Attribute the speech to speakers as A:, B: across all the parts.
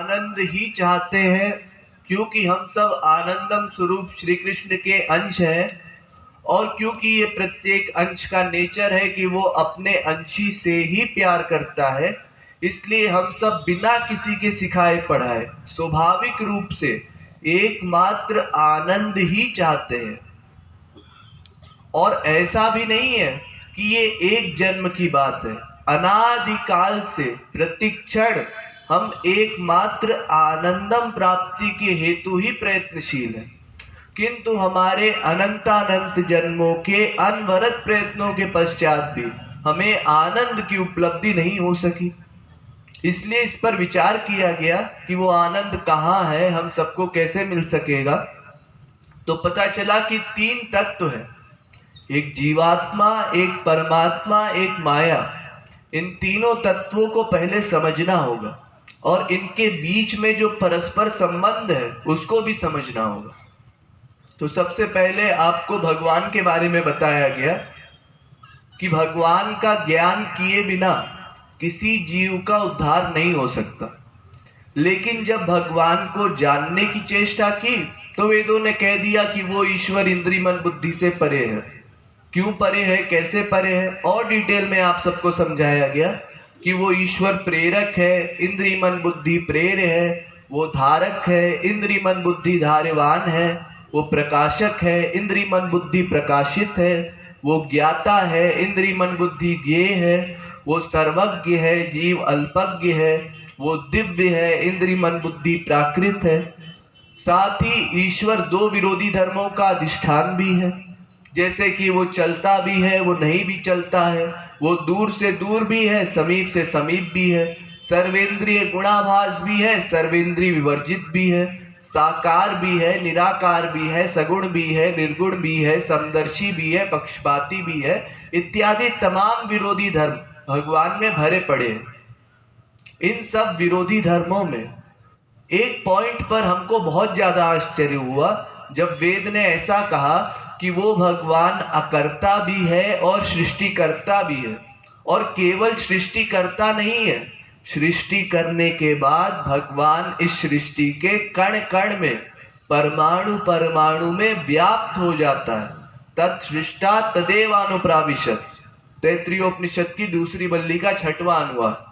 A: आनंद ही चाहते हैं, क्योंकि हम सब आनंदम स्वरूप श्री कृष्ण के अंश हैं। और क्योंकि ये प्रत्येक अंश का नेचर है कि वो अपने अंशी से ही प्यार करता है, इसलिए हम सब बिना किसी के सिखाए पढ़ाए स्वाभाविक रूप से एकमात्र आनंद ही चाहते हैं। और ऐसा भी नहीं है कि ये एक जन्म की बात है, अनादिकाल से प्रतिक्षण हम एकमात्र आनंदम प्राप्ति के हेतु ही प्रयत्नशील हैं। किंतु हमारे अनंतानंत जन्मों के अनवरत प्रयत्नों के पश्चात भी हमें आनंद की उपलब्धि नहीं हो सकी। इसलिए इस पर विचार किया गया कि वो आनंद कहाँ है, हम सबको कैसे मिल सकेगा। तो पता चला कि तीन तत्व है, एक जीवात्मा, एक परमात्मा, एक माया। इन तीनों तत्वों को पहले समझना होगा और इनके बीच में जो परस्पर संबंध है उसको भी समझना होगा। तो सबसे पहले आपको भगवान के बारे में बताया गया कि भगवान का ज्ञान किए बिना किसी जीव का उद्धार नहीं हो सकता। लेकिन जब भगवान को जानने की चेष्टा की तो वेदों ने कह दिया कि वो ईश्वर इंद्रिय मन बुद्धि से परे है। क्यों परे है, कैसे परे है, और डिटेल में आप सबको समझाया गया कि वो ईश्वर प्रेरक है, इंद्रिय मन बुद्धि प्रेर्य है, वो धारक है, इंद्रिय मन बुद्धि धार्यवान है, वो प्रकाशक है, इंद्रिय मन बुद्धि प्रकाशित है, वो ज्ञाता है, इंद्रिय मन बुद्धि ज्ञेय है, वो सर्वज्ञ है, जीव अल्पज्ञ है, वो दिव्य है, इंद्रिय मन बुद्धि प्राकृत है। साथ ही ईश्वर दो विरोधी धर्मों का अधिष्ठान भी है, जैसे कि वो चलता भी है, वो नहीं भी चलता है, वो दूर से दूर भी है, समीप से समीप भी है, सर्वेंद्रिय गुणाभास भी है, सर्वेंद्रिय विवर्जित भी है, साकार भी है, निराकार भी है, सगुण भी है, निर्गुण भी है, समदर्शी भी है, पक्षपाती भी है, इत्यादि तमाम विरोधी धर्म भगवान में भरे पड़े हैं। इन सब विरोधी धर्मों में एक पॉइंट पर हमको बहुत ज्यादा आश्चर्य हुआ जब वेद ने ऐसा कहा कि वो भगवान अकर्ता भी है और सृष्टिकर्ता भी है। और केवल सृष्टिकर्ता नहीं है, सृष्टि करने के बाद भगवान इस सृष्टि के कण कण में, परमाणु परमाणु में व्याप्त हो जाता है। तत्सृष्टा तदेवानुप्राविशत्, तैत्तिरीयोपनिषद की दूसरी बल्ली का 6वां अनुवाद।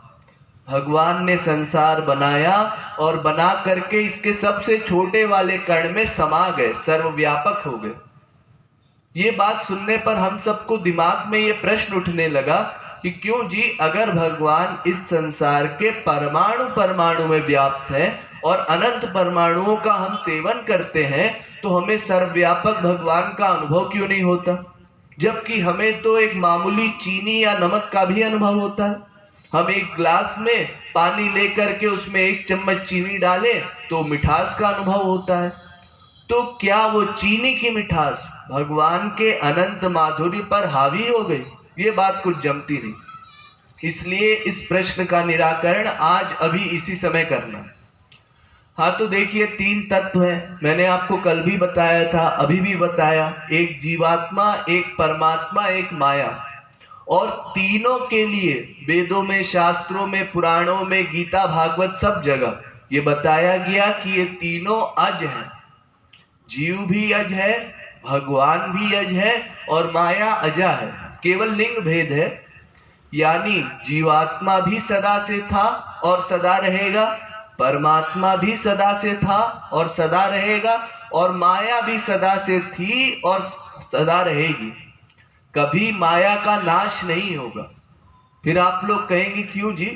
A: भगवान ने संसार बनाया और बना करके इसके सबसे छोटे वाले कण में समा गए, सर्वव्यापक हो गए। ये बात सुनने पर हम सबको दिमाग में ये प्रश्न उठने लगा कि क्यों जी, अगर भगवान इस संसार के परमाणु परमाणु में व्याप्त है और अनंत परमाणुओं का हम सेवन करते हैं, तो हमें सर्वव्यापक भगवान का अनुभव क्यों नहीं होता, जबकि हमें तो एक मामूली चीनी या नमक का भी अनुभव होता है। हम एक ग्लास में पानी लेकर के उसमें 1 चम्मच चीनी डालें तो मिठास का अनुभव होता है। तो क्या वो चीनी की मिठास भगवान के अनंत माधुर्य पर हावी हो गई? ये बात कुछ जमती नहीं। इसलिए इस प्रश्न का निराकरण आज अभी इसी समय करना। हाँ, तो देखिए 3 तत्व हैं, मैंने आपको कल भी बताया था, अभी भी बताया, एक जीवात्मा, एक परमात्मा, एक माया। और तीनों के लिए वेदों में, शास्त्रों में, पुराणों में, गीता भागवत सब जगह ये बताया गया कि ये तीनों अज हैं। जीव भी अज है, भगवान भी अज है और माया अजा है, केवल लिंग भेद है। यानी जीवात्मा भी सदा से था और सदा रहेगा, परमात्मा भी सदा से था और सदा रहेगा, और माया भी सदा से थी और सदा रहेगी। कभी माया का नाश नहीं होगा। फिर आप लोग कहेंगे क्यों जी,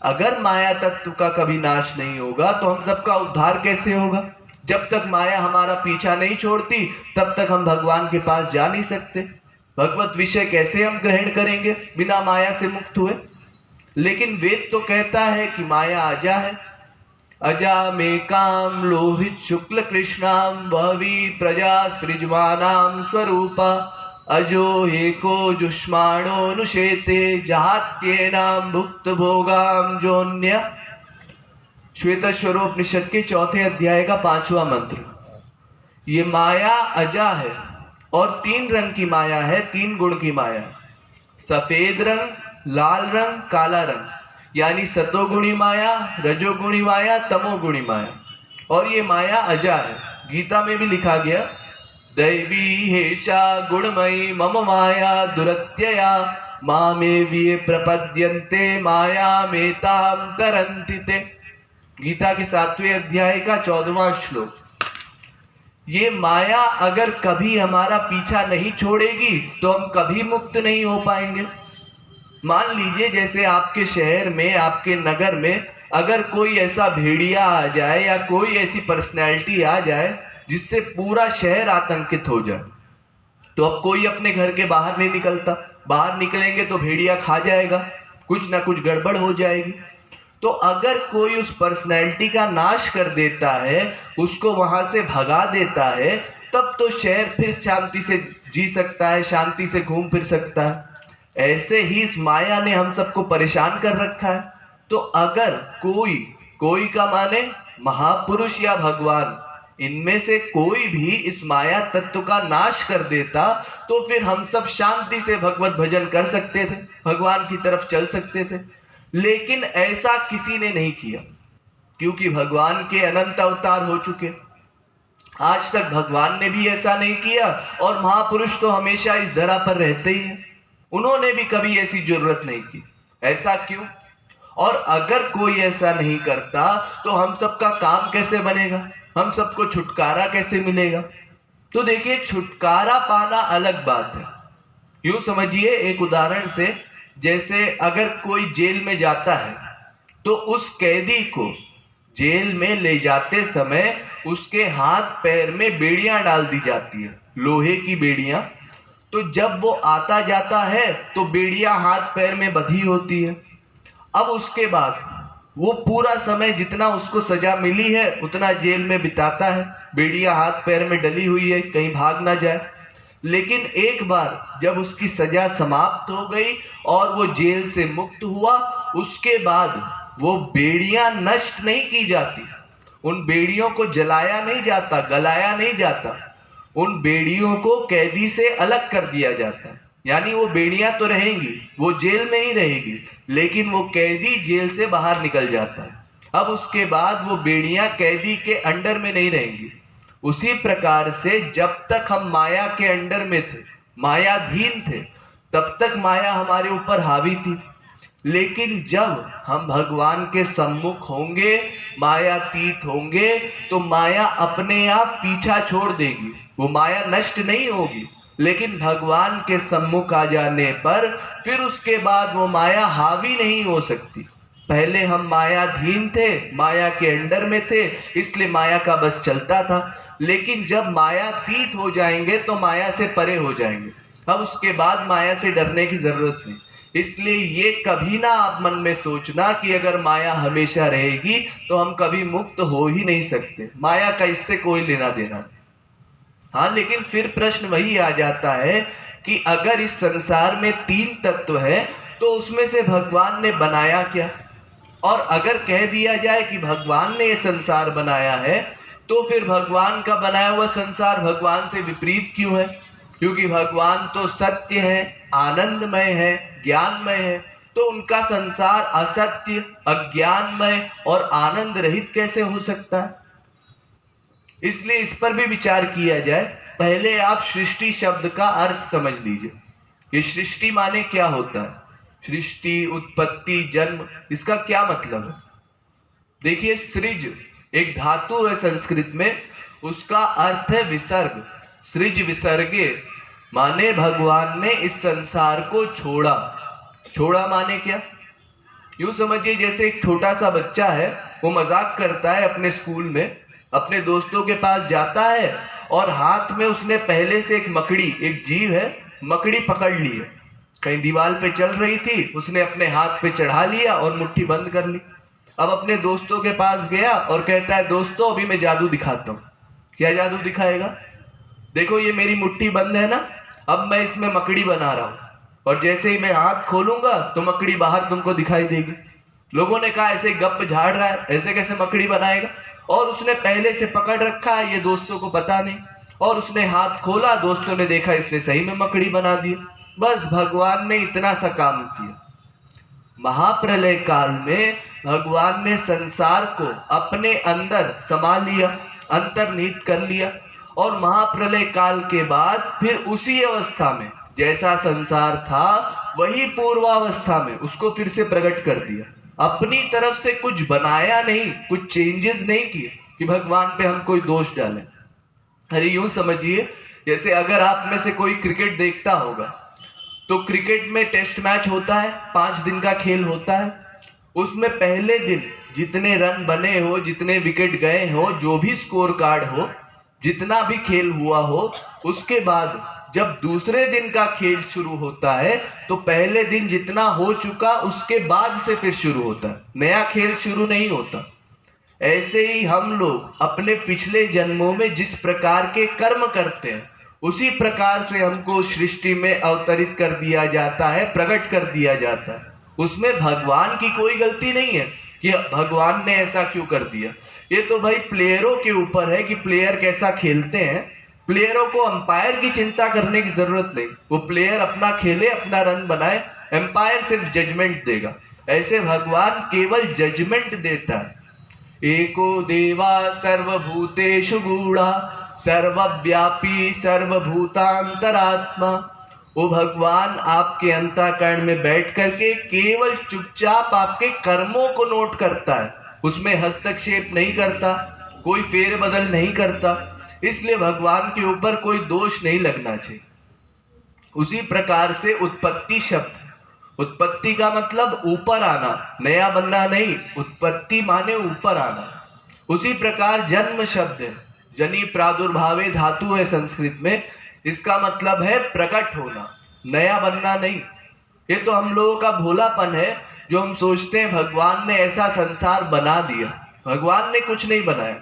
A: अगर माया तत्व का कभी नाश नहीं होगा तो हम सबका उद्धार कैसे होगा? जब तक माया हमारा पीछा नहीं छोड़ती तब तक हम भगवान के पास जा नहीं सकते। भगवत विषय कैसे हम ग्रहण करेंगे बिना माया से मुक्त हुए? लेकिन वेद तो कहता है कि माया अजा है। अजा में काम लोहित शुक्ल कृष्णाम वही प्रजा सृजमानाम स्वरूपा अजो एको जुष्माणो नुशेते जहात्येनाम भुक्त भोगाम जोन्य। श्वेतश्वरोपनिषद के 4थे अध्याय का 5वां मंत्र। ये माया अजा है और 3 रंग की माया है, 3 गुण की माया, सफेद रंग, लाल रंग, काला रंग। यानी सतोगुणी माया, रजोगुणी माया, तमोगुणी माया। और ये माया अजा है। गीता में भी लिखा गया, दैवी हेषा गुणमयी मम माया दुरत्यया मामेवये प्रपद्यन्ते माया मेताम तरन्ति ते। गीता के 7वें अध्याय का 14वां श्लोक। ये माया अगर कभी हमारा पीछा नहीं छोड़ेगी तो हम कभी मुक्त नहीं हो पाएंगे। मान लीजिए जैसे आपके शहर में, आपके नगर में अगर कोई ऐसा भेड़िया आ जाए या कोई ऐसी पर्सनैलिटी आ जाए जिससे पूरा शहर आतंकित हो जाए, तो अब कोई अपने घर के बाहर नहीं निकलता। बाहर निकलेंगे तो भेड़िया खा जाएगा, कुछ ना कुछ गड़बड़ हो जाएगी। तो अगर कोई उस पर्सनैलिटी का नाश कर देता है, उसको वहां से भगा देता है, तब तो शहर फिर शांति से जी सकता है, शांति से घूम फिर सकता है। ऐसे ही इस माया ने हम सबको परेशान कर रखा है। तो अगर कोई का माने महापुरुष या भगवान, इनमें से कोई भी इस माया तत्व का नाश कर देता तो फिर हम सब शांति से भगवत भजन कर सकते थे, भगवान की तरफ चल सकते थे। लेकिन ऐसा किसी ने नहीं किया, क्योंकि भगवान के अनंत अवतार हो चुके। आज तक भगवान ने भी ऐसा नहीं किया और महापुरुष तो हमेशा इस धरा पर रहते ही हैं, उन्होंने भी कभी ऐसी जरूरत नहीं की। ऐसा क्यों? और अगर कोई ऐसा नहीं करता तो हम सबका काम कैसे बनेगा, हम सबको छुटकारा कैसे मिलेगा? तो देखिए, छुटकारा पाना अलग बात है। यूं समझिए एक उदाहरण से, जैसे अगर कोई जेल में जाता है तो उस कैदी को जेल में ले जाते समय उसके हाथ पैर में बेड़ियां डाल दी जाती है, लोहे की बेड़ियां। तो जब वो आता जाता है तो बेड़ियां हाथ पैर में बंधी होती है। अब उसके बाद वो पूरा समय जितना उसको सजा मिली है उतना जेल में बिताता है, बेड़ियां हाथ पैर में डली हुई है, कहीं भाग ना जाए। लेकिन एक बार जब उसकी सजा समाप्त हो गई और वो जेल से मुक्त हुआ, उसके बाद वो बेड़ियां नष्ट नहीं की जाती, उन बेड़ियों को जलाया नहीं जाता, गलाया नहीं जाता, उन बेड़ियों को कैदी से अलग कर दिया जाता है। यानी वो बेड़ियां तो रहेंगी, वो जेल में ही रहेगी, लेकिन वो कैदी जेल से बाहर निकल जाता है। अब उसके बाद वो बेड़ियां कैदी के अंडर में नहीं रहेंगी। उसी प्रकार से जब तक हम माया के अंडर में थे, मायाधीन थे, तब तक माया हमारे ऊपर हावी थी। लेकिन जब हम भगवान के सम्मुख होंगे, मायातीत होंगे, तो माया अपने आप पीछा छोड़ देगी, वो माया नष्ट नहीं होगी। लेकिन भगवान के सम्मुख आ जाने पर फिर उसके बाद वो माया हावी नहीं हो सकती। पहले हम मायाधीन थे, माया के अंडर में थे, इसलिए माया का बस चलता था। लेकिन जब मायातीत हो जाएंगे तो माया से परे हो जाएंगे, अब उसके बाद माया से डरने की जरूरत नहीं। इसलिए ये कभी ना आप मन में सोचना कि अगर माया हमेशा रहेगी तो हम कभी मुक्त हो ही नहीं सकते। माया का इससे कोई लेना देना नहीं। हाँ, लेकिन फिर प्रश्न वही आ जाता है कि अगर इस संसार में 3 तत्व हैं तो उसमें से भगवान ने बनाया क्या? और अगर कह दिया जाए कि भगवान ने ये संसार बनाया है, तो फिर भगवान का बनाया हुआ संसार भगवान से विपरीत क्यों है? क्योंकि भगवान तो सत्य है, आनंदमय है, ज्ञानमय है, तो उनका संसार असत्य, अज्ञानमय और आनंद रहित कैसे हो सकता है? इसलिए इस पर भी विचार किया जाए। पहले आप सृष्टि शब्द का अर्थ समझ लीजिए। ये सृष्टि माने क्या होता है? सृष्टि, उत्पत्ति, जन्म, इसका क्या मतलब है? देखिए, सृज एक धातु है संस्कृत में, उसका अर्थ है विसर्ग। सृज विसर्गे माने भगवान ने इस संसार को छोड़ा। छोड़ा माने क्या? यूं समझिए जैसे एक छोटा सा बच्चा है, वो मजाक करता है अपने स्कूल में, अपने दोस्तों के पास जाता है और हाथ में उसने पहले से एक मकड़ी, एक जीव है, मकड़ी पकड़ ली है, कहीं दीवार पे चल रही थी, उसने अपने हाथ पे चढ़ा लिया और मुट्ठी बंद कर ली। अब अपने दोस्तों के पास गया और कहता है, दोस्तों अभी मैं जादू दिखाता हूँ। क्या जादू दिखाएगा? देखो ये मेरी मुट्ठी बंद है ना, अब मैं इसमें मकड़ी बना रहा हूँ, और जैसे ही मैं हाथ खोलूंगा तो मकड़ी बाहर तुमको दिखाई देगी। लोगों ने कहा ऐसे गप झाड़ रहा है, ऐसे कैसे मकड़ी बनाएगा? और उसने पहले से पकड़ रखा है, ये दोस्तों को पता नहीं, और उसने हाथ खोला, दोस्तों ने देखा इसने सही में मकड़ी बना दी। बस भगवान ने इतना सा काम किया। महाप्रलय काल में भगवान ने संसार को अपने अंदर समा लिया, अंतर्निहित कर लिया, और महाप्रलय काल के बाद फिर उसी अवस्था में जैसा संसार था वही पूर्वावस्था में उसको फिर से प्रकट कर दिया। अपनी तरफ से कुछ बनाया नहीं, कुछ चेंजेस नहीं किए कि भगवान पे हम कोई दोष डालें। अरे यूं समझिए, जैसे अगर आप में से कोई क्रिकेट देखता होगा तो क्रिकेट में टेस्ट मैच होता है, 5 दिन का खेल होता है। उसमें पहले दिन जितने रन बने हो, जितने विकेट गए हो, जो भी स्कोर कार्ड हो, जितना भी खेल हुआ हो, उसके बाद जब दूसरे दिन का खेल शुरू होता है तो पहले दिन जितना हो चुका उसके बाद से फिर शुरू होता है, नया खेल शुरू नहीं होता। ऐसे ही हम लोग अपने पिछले जन्मों में जिस प्रकार के कर्म करते हैं उसी प्रकार से हमको सृष्टि में अवतरित कर दिया जाता है, प्रकट कर दिया जाता है। उसमें भगवान की कोई गलती नहीं है कि भगवान ने ऐसा क्यों कर दिया। ये तो भाई प्लेयरों के ऊपर है कि प्लेयर कैसा खेलते हैं। प्लेयरों को अंपायर की चिंता करने की जरूरत नहीं, वो प्लेयर अपना खेले, अपना रन बनाए, एम्पायर सिर्फ जजमेंट देगा। ऐसे भगवान केवल जजमेंट देता है। एको देवा सर्वभूतेषु गूढ़ा सर्वव्यापी सर्वभूतांतरात्मा। वो भगवान आपके अंतःकरण में बैठ करके केवल चुपचाप आपके कर्मों को नोट करता है, उसमें हस्तक्षेप नहीं करता, कोई फेरबदल नहीं करता। इसलिए भगवान के ऊपर कोई दोष नहीं लगना चाहिए। उसी प्रकार से उत्पत्ति शब्द, उत्पत्ति का मतलब ऊपर आना, नया बनना नहीं, उत्पत्ति माने ऊपर आना। उसी प्रकार जन्म शब्द है, जनी प्रादुर्भावे धातु है संस्कृत में, इसका मतलब है प्रकट होना, नया बनना नहीं। ये तो हम लोगों का भोलापन है जो हम सोचते हैं भगवान ने ऐसा संसार बना दिया। भगवान ने कुछ नहीं बनाया।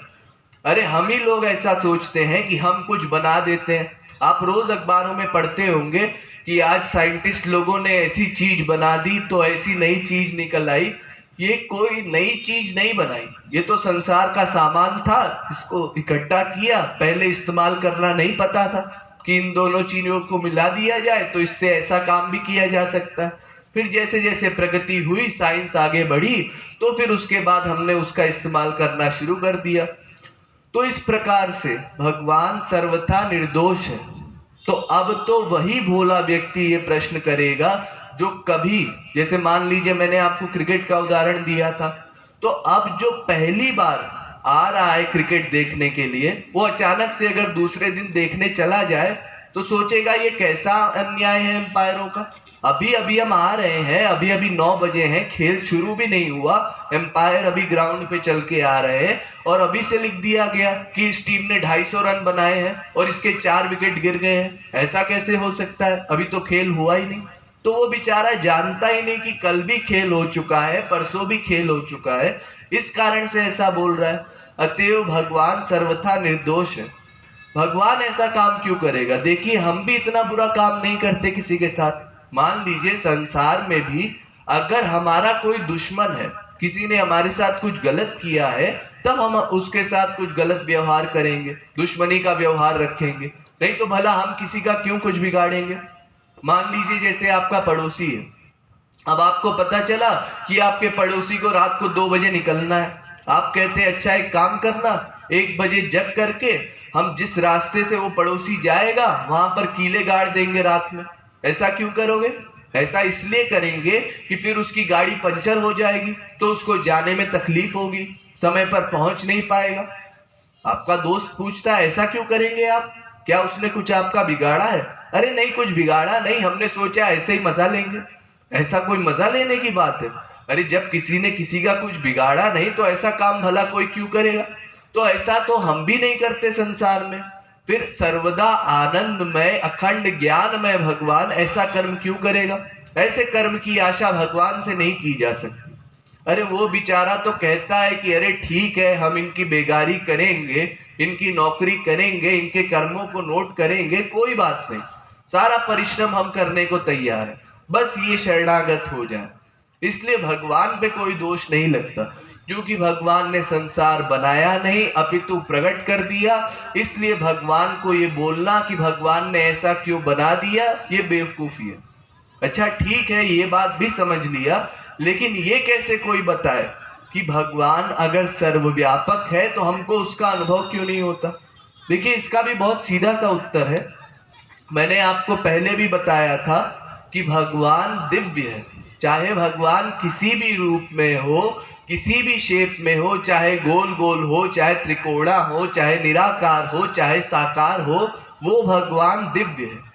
A: अरे हम ही लोग ऐसा सोचते हैं कि हम कुछ बना देते हैं। आप रोज अखबारों में पढ़ते होंगे कि आज साइंटिस्ट लोगों ने ऐसी चीज बना दी तो ऐसी नई चीज निकल आई। ये कोई नई चीज नहीं बनाई, ये तो संसार का सामान था, इसको इकट्ठा किया, पहले इस्तेमाल करना नहीं पता था कि इन दोनों चीजों को मिला दिया जाए तो इससे ऐसा काम भी किया जा सकता है। फिर जैसे जैसे प्रगति हुई, साइंस आगे बढ़ी, तो फिर उसके बाद हमने उसका इस्तेमाल करना शुरू कर दिया। तो इस प्रकार से भगवान सर्वथा निर्दोष है। तो अब तो वही भोला व्यक्ति ये प्रश्न करेगा जो कभी, जैसे मान लीजिए मैंने आपको क्रिकेट का उदाहरण दिया था, तो अब जो पहली बार आ रहा है क्रिकेट देखने के लिए, वो अचानक से अगर दूसरे दिन देखने चला जाए तो सोचेगा ये कैसा अन्याय है एम्पायरों का। अभी अभी हम आ रहे हैं, अभी अभी 9 बजे हैं, खेल शुरू भी नहीं हुआ, एम्पायर अभी ग्राउंड पे चल के आ रहे हैं और अभी से लिख दिया गया कि इस टीम ने 250 रन बनाए हैं और इसके 4 विकेट गिर गए हैं। ऐसा कैसे हो सकता है, अभी तो खेल हुआ ही नहीं। तो वो बेचारा जानता ही नहीं कि कल भी खेल हो चुका है, परसों भी खेल हो चुका है, इस कारण से ऐसा बोल रहा है। अतएव भगवान सर्वथा निर्दोष है। भगवान ऐसा काम क्यों करेगा? देखिए हम भी इतना बुरा काम नहीं करते किसी के साथ। मान लीजिए संसार में भी अगर हमारा कोई दुश्मन है, किसी ने हमारे साथ कुछ गलत किया है, तब हम उसके साथ कुछ गलत व्यवहार करेंगे, दुश्मनी का व्यवहार रखेंगे, नहीं तो भला हम किसी का क्यों कुछ बिगाड़ेंगे। मान लीजिए जैसे आपका पड़ोसी है, अब आपको पता चला कि आपके पड़ोसी को रात को 2 बजे निकलना है। आप कहते हैं अच्छा एक काम करना, 1 बजे जग करके हम जिस रास्ते से वो पड़ोसी जाएगा वहां पर कीले गाड़ देंगे रात में। ऐसा क्यों करोगे? ऐसा इसलिए करेंगे कि फिर उसकी गाड़ी पंचर हो जाएगी तो उसको जाने में तकलीफ होगी, समय पर पहुंच नहीं पाएगा। आपका दोस्त पूछता है ऐसा क्यों करेंगे आप, क्या उसने कुछ आपका बिगाड़ा है? अरे नहीं, कुछ बिगाड़ा नहीं, हमने सोचा ऐसे ही मजा लेंगे। ऐसा कोई मजा लेने की बात है? अरे जब किसी ने किसी का कुछ बिगाड़ा नहीं तो ऐसा काम भला कोई क्यों करेगा। तो ऐसा तो हम भी नहीं करते संसार में। फिर सर्वदा आनंदमय अखंड ज्ञानमय भगवान ऐसा कर्म क्यों करेगा? ऐसे कर्म की आशा भगवान से नहीं की जा सकती। अरे वो बेचारा तो कहता है कि अरे ठीक है, हम इनकी बेगारी करेंगे, इनकी नौकरी करेंगे, इनके कर्मों को नोट करेंगे, कोई बात नहीं, सारा परिश्रम हम करने को तैयार है, बस ये शरणागत हो जाए। इसलिए भगवान पे कोई दोष नहीं लगता, क्योंकि भगवान ने संसार बनाया नहीं अपितु प्रकट कर दिया। इसलिए भगवान को ये बोलना कि भगवान ने ऐसा क्यों बना दिया, ये बेवकूफी है। अच्छा ठीक है, ये बात भी समझ लिया, लेकिन ये कैसे कोई बताए कि भगवान अगर सर्वव्यापक है तो हमको उसका अनुभव क्यों नहीं होता? देखिए, इसका भी बहुत सीधा सा उत्तर है। मैंने आपको पहले भी बताया था कि भगवान दिव्य है। चाहे भगवान किसी भी रूप में हो, किसी भी शेप में हो, चाहे गोल गोल हो, चाहे त्रिकोणा हो, चाहे निराकार हो, चाहे साकार हो, वो भगवान दिव्य है।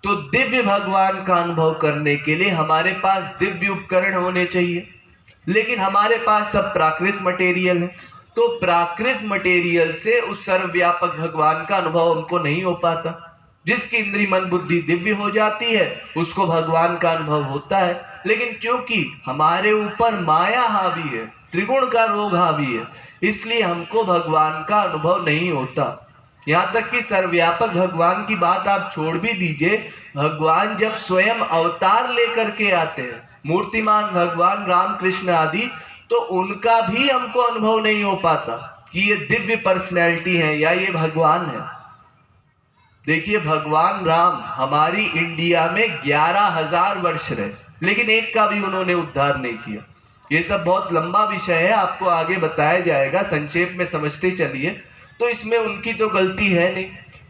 A: तो दिव्य भगवान का अनुभव करने के लिए हमारे पास दिव्य उपकरण होने चाहिए, लेकिन हमारे पास सब प्राकृत मटेरियल है। तो प्राकृत मटेरियल से उस सर्वव्यापक भगवान का अनुभव हमको नहीं हो पाता। जिसकी इंद्री मन बुद्धि दिव्य हो जाती है उसको भगवान का अनुभव होता है, लेकिन क्योंकि हमारे ऊपर माया हावी है, त्रिगुण का रोग हावी है, इसलिए हमको भगवान का अनुभव नहीं होता। यहाँ तक कि सर्वव्यापक भगवान की बात आप छोड़ भी दीजिए, भगवान जब स्वयं अवतार लेकर के आते हैं, मूर्तिमान भगवान राम कृष्ण आदि, तो उनका भी हमको अनुभव नहीं हो पाता कि ये दिव्य पर्सनैलिटी है या ये भगवान है। देखिए, भगवान राम हमारी इंडिया में 11,000 वर्ष रहे, लेकिन एक का भी उन्होंने उद्धार नहीं किया। ये सब बहुत लंबा विषय है, आपको आगे बताया जाएगा, संक्षेप में समझते चलिए। तो इसमें उनकी तो गलती है नहीं,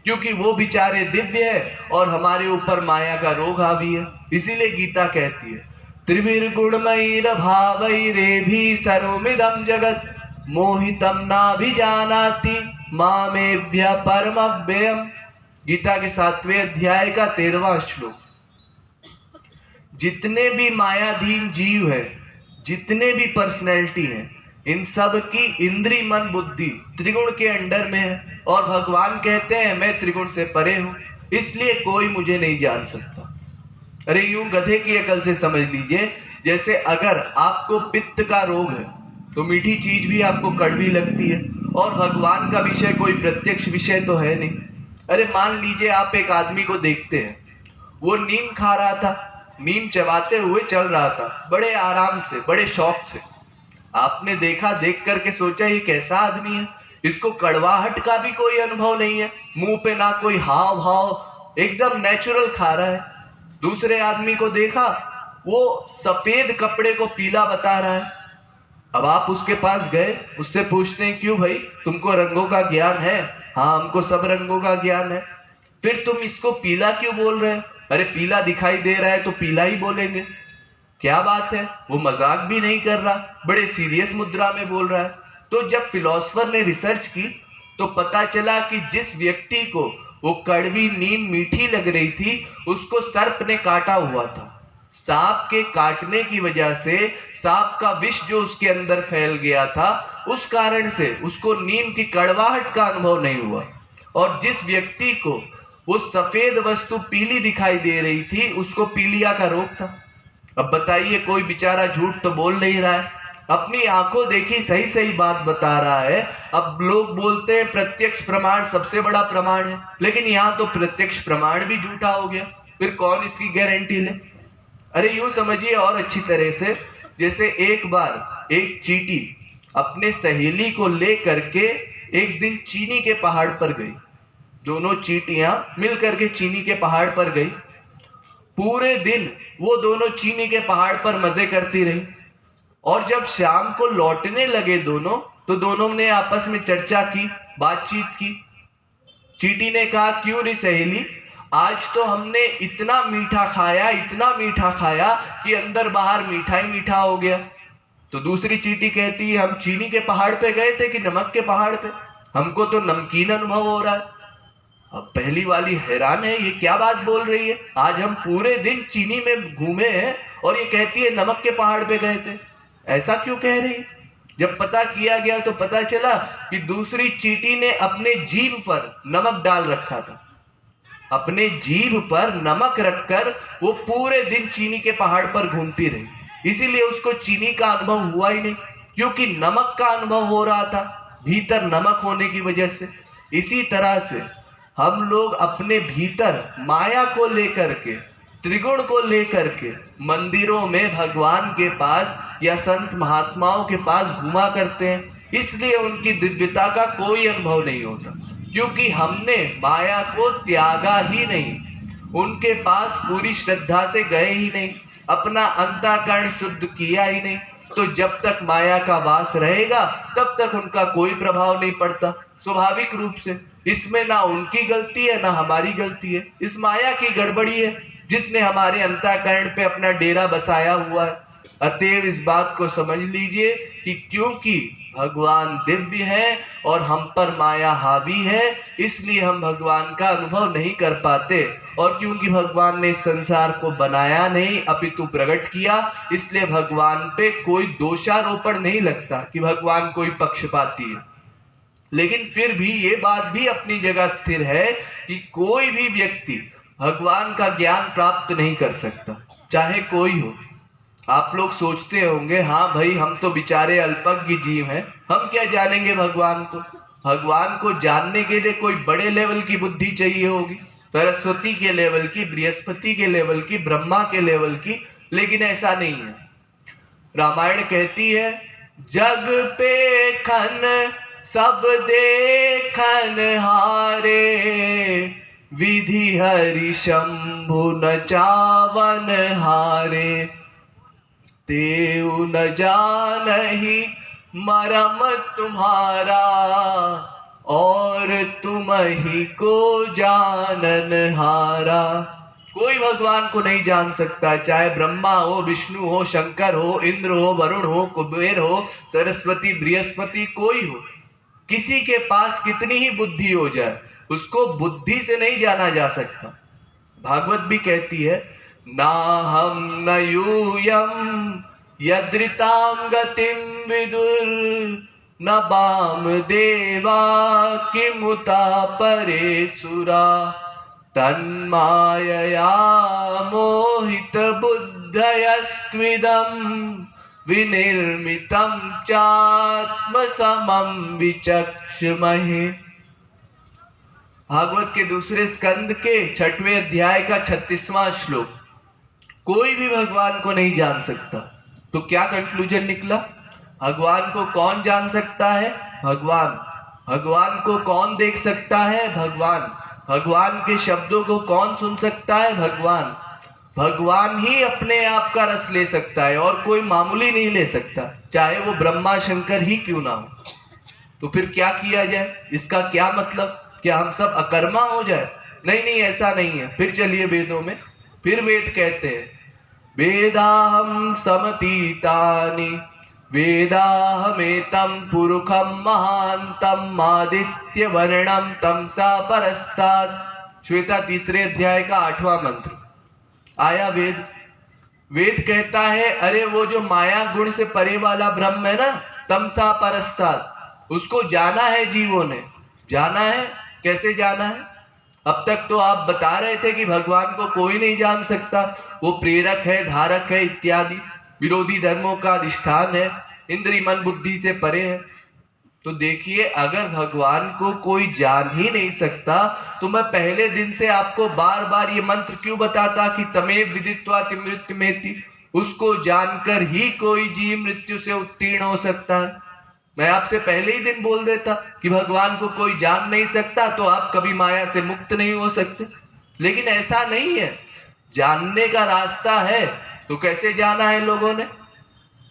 A: क्योंकि वो बेचारे दिव्य है और हमारे ऊपर माया का रोग हावी है। इसीलिए गीता कहती है, त्रिभिर्गुणमयीर भावैरेभि सर्वमिदं जगत मोहितम नाभिजानाति मामेभ्य परमव्ययम्। गीता के 7वें अध्याय का 13वां श्लोक। जितने भी मायाधीन जीव है, जितने भी पर्सनैलिटी हैं, इन सब की इंद्री मन बुद्धि त्रिगुण के अंडर में है, और भगवान कहते हैं मैं त्रिगुण से परे हूं, इसलिए कोई मुझे नहीं जान सकता। अरे यूं गधे की अकल से समझ लीजिए, जैसे अगर आपको पित्त का रोग है तो मीठी चीज भी आपको कड़वी लगती है, और भगवान का विषय कोई प्रत्यक्ष विषय तो है नहीं। अरे मान लीजिए आप एक आदमी को देखते हैं, वो नीम खा रहा था, नीम चबाते हुए चल रहा था, बड़े आराम से, बड़े शौक से। आपने देखा, देख करके सोचा ये कैसा आदमी है, इसको कड़वाहट का भी कोई अनुभव नहीं है, मुंह पे ना कोई हाव भाव, एकदम नेचुरल खा रहा है। दूसरे आदमी को देखा, वो सफेद कपड़े को पीला बता रहा है। अब आप उसके पास गए, उससे पूछते हैं क्यों भाई, तुमको रंगों का ज्ञान है? हाँ, हमको सब रंगों का ज्ञान है। फिर तुम इसको पीला क्यों बोल रहे हो? अरे पीला दिखाई दे रहा है तो पीला ही बोलेंगे। क्या बात है, वो मजाक भी नहीं कर रहा, बड़े सीरियस मुद्रा में बोल रहा है। तो जब फिलोसफर ने रिसर्च की तो पता चला कि जिस व्यक्ति को वो कड़वी नीम मीठी लग रही थी, उसको सर्प ने काटा हुआ था। सांप के काटने की वजह से सांप का विष जो उसके अंदर फैल गया था, उस कारण से उसको नीम की कड़वाहट का अनुभव नहीं हुआ। और जिस व्यक्ति को वो सफेद वस्तु पीली दिखाई दे रही थी, उसको पीलिया का रोग था। अब बताइए, कोई बेचारा झूठ तो बोल नहीं रहा है, अपनी आंखों देखी सही सही बात बता रहा है। अब लोग बोलते हैं प्रत्यक्ष प्रमाण सबसे बड़ा प्रमाण है, लेकिन यहाँ तो प्रत्यक्ष प्रमाण भी झूठा हो गया, फिर कौन इसकी गारंटी ले? अरे यूं समझिए और अच्छी तरह से, जैसे एक बार एक चींटी अपने सहेली को ले करके एक दिन चीनी के पहाड़ पर गई। दोनों चींटियां मिल करके चीनी के पहाड़ पर गई। पूरे दिन वो दोनों चीनी के पहाड़ पर मजे करती रही, और जब शाम को लौटने लगे दोनों, तो दोनों ने आपस में चर्चा की, बातचीत की। चींटी ने कहा, क्यों रे सहेली, आज तो हमने इतना मीठा खाया, इतना मीठा खाया कि अंदर बाहर मीठा ही मीठा हो गया। तो दूसरी चींटी कहती है, हम चीनी के पहाड़ पे गए थे कि नमक के पहाड़ पे? हमको तो नमकीन अनुभव हो रहा है। अब पहली वाली हैरान है, ये क्या बात बोल रही है, आज हम पूरे दिन चीनी में घूमे हैं और ये कहती है नमक के पहाड़ पे गए थे। ऐसा क्यों कह रही है? जब पता किया गया तो पता चला कि दूसरी चींटी ने अपने जीभ पर नमक डाल रखा था। अपने जीभ पर नमक रखकर वो पूरे दिन चीनी के पहाड़ पर घूमती रही, इसीलिए उसको चीनी का अनुभव हुआ ही नहीं, क्योंकि नमक का अनुभव हो रहा था, भीतर नमक होने की वजह से। इसी तरह से हम लोग अपने भीतर माया को लेकर के, त्रिगुण को लेकर के मंदिरों में भगवान के पास या संत महात्माओं के पास घुमा करते हैं, इसलिए उनकी दिव्यता का कोई अनुभव नहीं होता, क्योंकि हमने माया को त्यागा ही नहीं, उनके पास पूरी श्रद्धा से गए ही नहीं। अपना अंतःकरण शुद्ध किया ही नहीं, तो जब तक माया का वास रहेगा तब तक उनका कोई प्रभाव नहीं पड़ता। स्वाभाविक रूप से इसमें ना उनकी गलती है ना हमारी गलती है, इस माया की गड़बड़ी है जिसने हमारे अंतःकरण पे अपना डेरा बसाया हुआ है। अतएव इस बात को समझ लीजिए कि क्योंकि भगवान दिव्य है और हम पर माया हावी है, इसलिए हम भगवान का अनुभव नहीं कर पाते। और क्योंकि भगवान ने इस संसार को बनाया नहीं अपितु प्रकट किया, इसलिए भगवान पे कोई दोषारोपण नहीं लगता कि भगवान कोई पक्षपाती है। लेकिन फिर भी ये बात भी अपनी जगह स्थिर है कि कोई भी व्यक्ति भगवान का ज्ञान प्राप्त नहीं कर सकता, चाहे कोई हो। आप लोग सोचते होंगे हाँ भाई हम तो बेचारे अल्पज्ञ जीव हैं, हम क्या जानेंगे भगवान को। भगवान को जानने के लिए कोई बड़े लेवल की बुद्धि चाहिए होगी, सरस्वती के लेवल की, बृहस्पति के लेवल की, ब्रह्मा के लेवल की, लेकिन ऐसा नहीं है। रामायण कहती है जग पे खन सब देखन हारे, विधि हरि शंभु न चावन हारे, तेऊ न जानहि मरम तुम्हारा, और तुम ही को जानन हारा। कोई भगवान को नहीं जान सकता, चाहे ब्रह्मा हो, विष्णु हो, शंकर हो, इंद्र हो, वरुण हो, कुबेर हो, सरस्वती, बृहस्पति, कोई हो। किसी के पास कितनी ही बुद्धि हो जाए, उसको बुद्धि से नहीं जाना जा सकता। भागवत भी कहती है ना हम न यूयम यदृतां गतिम विदुर, न बाम देवा किमुता परे सुरा, तन्मायया मोहित बुद्धयस्त्विदं, विनिर्मितं चात्म समं विचक्षमहे। भागवत के दूसरे स्कंद के 6वें अध्याय का 36वां श्लोक। कोई भी भगवान को नहीं जान सकता, तो क्या कंक्लूजन निकला? भगवान को कौन जान सकता है? भगवान। भगवान को कौन देख सकता है? भगवान। भगवान के शब्दों को कौन सुन सकता है? भगवान। भगवान ही अपने आप का रस ले सकता है और कोई मामूली नहीं ले सकता, चाहे वो ब्रह्मा शंकर ही क्यों ना हो। तो फिर क्या किया जाए? इसका क्या मतलब? क्या हम सब अकर्मा हो जाए? नहीं नहीं, ऐसा नहीं है। फिर चलिए वेदों में, फिर वेद कहते हैं वेदाहम समतीतानि, वेदाहमेतं पुरुषं महांतम आदित्य वर्णम तमसा परस्तात्। श्वेता 3 अध्याय का 8वां मंत्र आया। वेद कहता है अरे वो जो माया गुण से परे वाला ब्रह्म है ना, तमसा परस्तात्, उसको जाना है जीवों ने। जाना है? कैसे जाना है? अब तक तो आप बता रहे थे कि भगवान को कोई नहीं जान सकता, वो प्रेरक है, धारक है इत्यादि, विरोधी धर्मों का अधिष्ठान है, इंद्रिय मन बुद्धि से परे है। तो देखिए, अगर भगवान को कोई जान ही नहीं सकता तो मैं पहले दिन से आपको बार बार ये मंत्र क्यों बताता कि तमेव विदित्वा मृत्युमेति, उसको जानकर ही कोई जीव मृत्यु से उत्तीर्ण हो सकता है। मैं आपसे पहले ही दिन बोल देता कि भगवान को कोई जान नहीं सकता तो आप कभी माया से मुक्त नहीं हो सकते। लेकिन ऐसा नहीं है, जानने का रास्ता है। तो कैसे जाना है लोगों ने?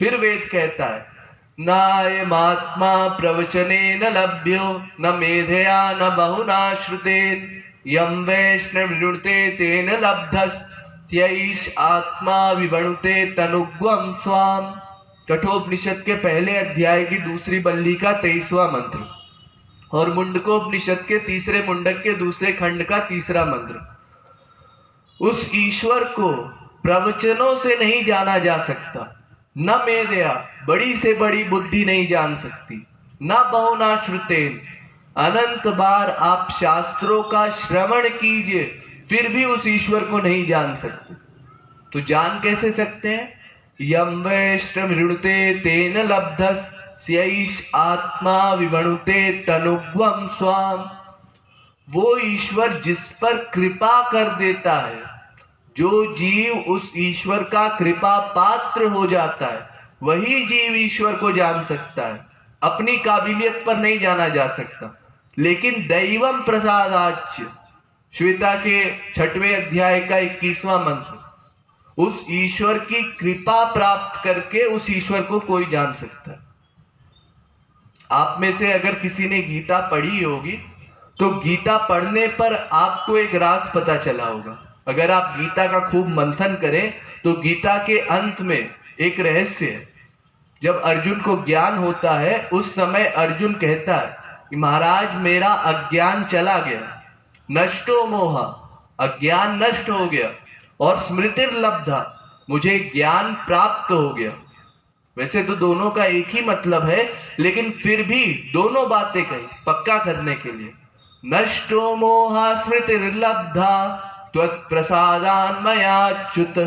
A: फिर वेद कहता है नायमात्मा प्रवचनेन लभ्यो, न मेधया न बहुना श्रुतेन, यं वैष्णवृणुते तेन लब्धस्त्यैष आत्मा विवणुते तनुग्वं स्वाम। कठोपनिषद के पहले अध्याय की 2 बल्ली का 23वां मंत्र और मुंडकोपनिषद के 3 मुंडक के 2 खंड का 3रा मंत्र। उस ईश्वर को प्रवचनों से नहीं जाना जा सकता। न मेधया, बड़ी से बड़ी बुद्धि नहीं जान सकती, न बहुना श्रुतेन, अनंत बार आप शास्त्रों का श्रवण कीजिए फिर भी उस ईश्वर को नहीं जान सकते। तो जान कैसे सकते हैं? यं वैष्णवृणुते तेन लब्धस्यैष आत्मा विवणुते तनुग्वं स्वाम। वो ईश्वर जिस पर कृपा कर देता है, जो जीव उस ईश्वर का कृपा पात्र हो जाता है, वही जीव ईश्वर को जान सकता है। अपनी काबिलियत पर नहीं जाना जा सकता। लेकिन दैवम प्रसादाच्य, श्वेता के 6वें अध्याय का 21वां मंत्र, उस ईश्वर की कृपा प्राप्त करके उस ईश्वर को कोई जान सकता है। आप में से अगर किसी ने गीता पढ़ी होगी तो गीता पढ़ने पर आपको एक राज पता चला होगा। अगर आप गीता का खूब मंथन करें तो गीता के अंत में एक रहस्य है। जब अर्जुन को ज्ञान होता है उस समय अर्जुन कहता है कि महाराज मेरा अज्ञान चला गया, नष्टो मोहा, अज्ञान नष्ट हो गया, और स्मृतिर्लब्धा, मुझे ज्ञान प्राप्त हो गया। वैसे तो दोनों का एक ही मतलब है, लेकिन फिर भी दोनों बातें कही पक्का करने के लिए। नष्टो मोहा स्मृतिर्लब्धा त्वत्प्रसादान् मयाच्युत।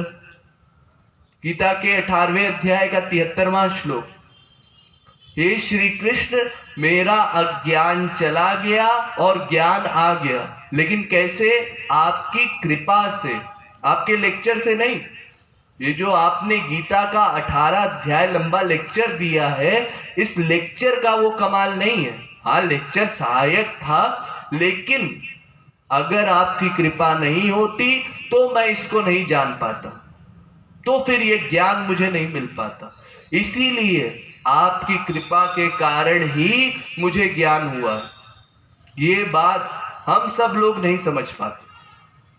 A: गीता के 18वें अध्याय का 73वां श्लोक। हे श्री कृष्ण, मेरा अज्ञान चला गया और ज्ञान आ गया, लेकिन कैसे? आपकी कृपा से, आपके लेक्चर से नहीं। ये जो आपने गीता का 18 अध्याय लंबा लेक्चर दिया है, इस लेक्चर का वो कमाल नहीं है। हाँ, लेक्चर सहायक था, लेकिन अगर आपकी कृपा नहीं होती तो मैं इसको नहीं जान पाता, तो फिर ये ज्ञान मुझे नहीं मिल पाता। इसीलिए आपकी कृपा के कारण ही मुझे ज्ञान हुआ। ये बात हम सब लोग नहीं समझ पाते।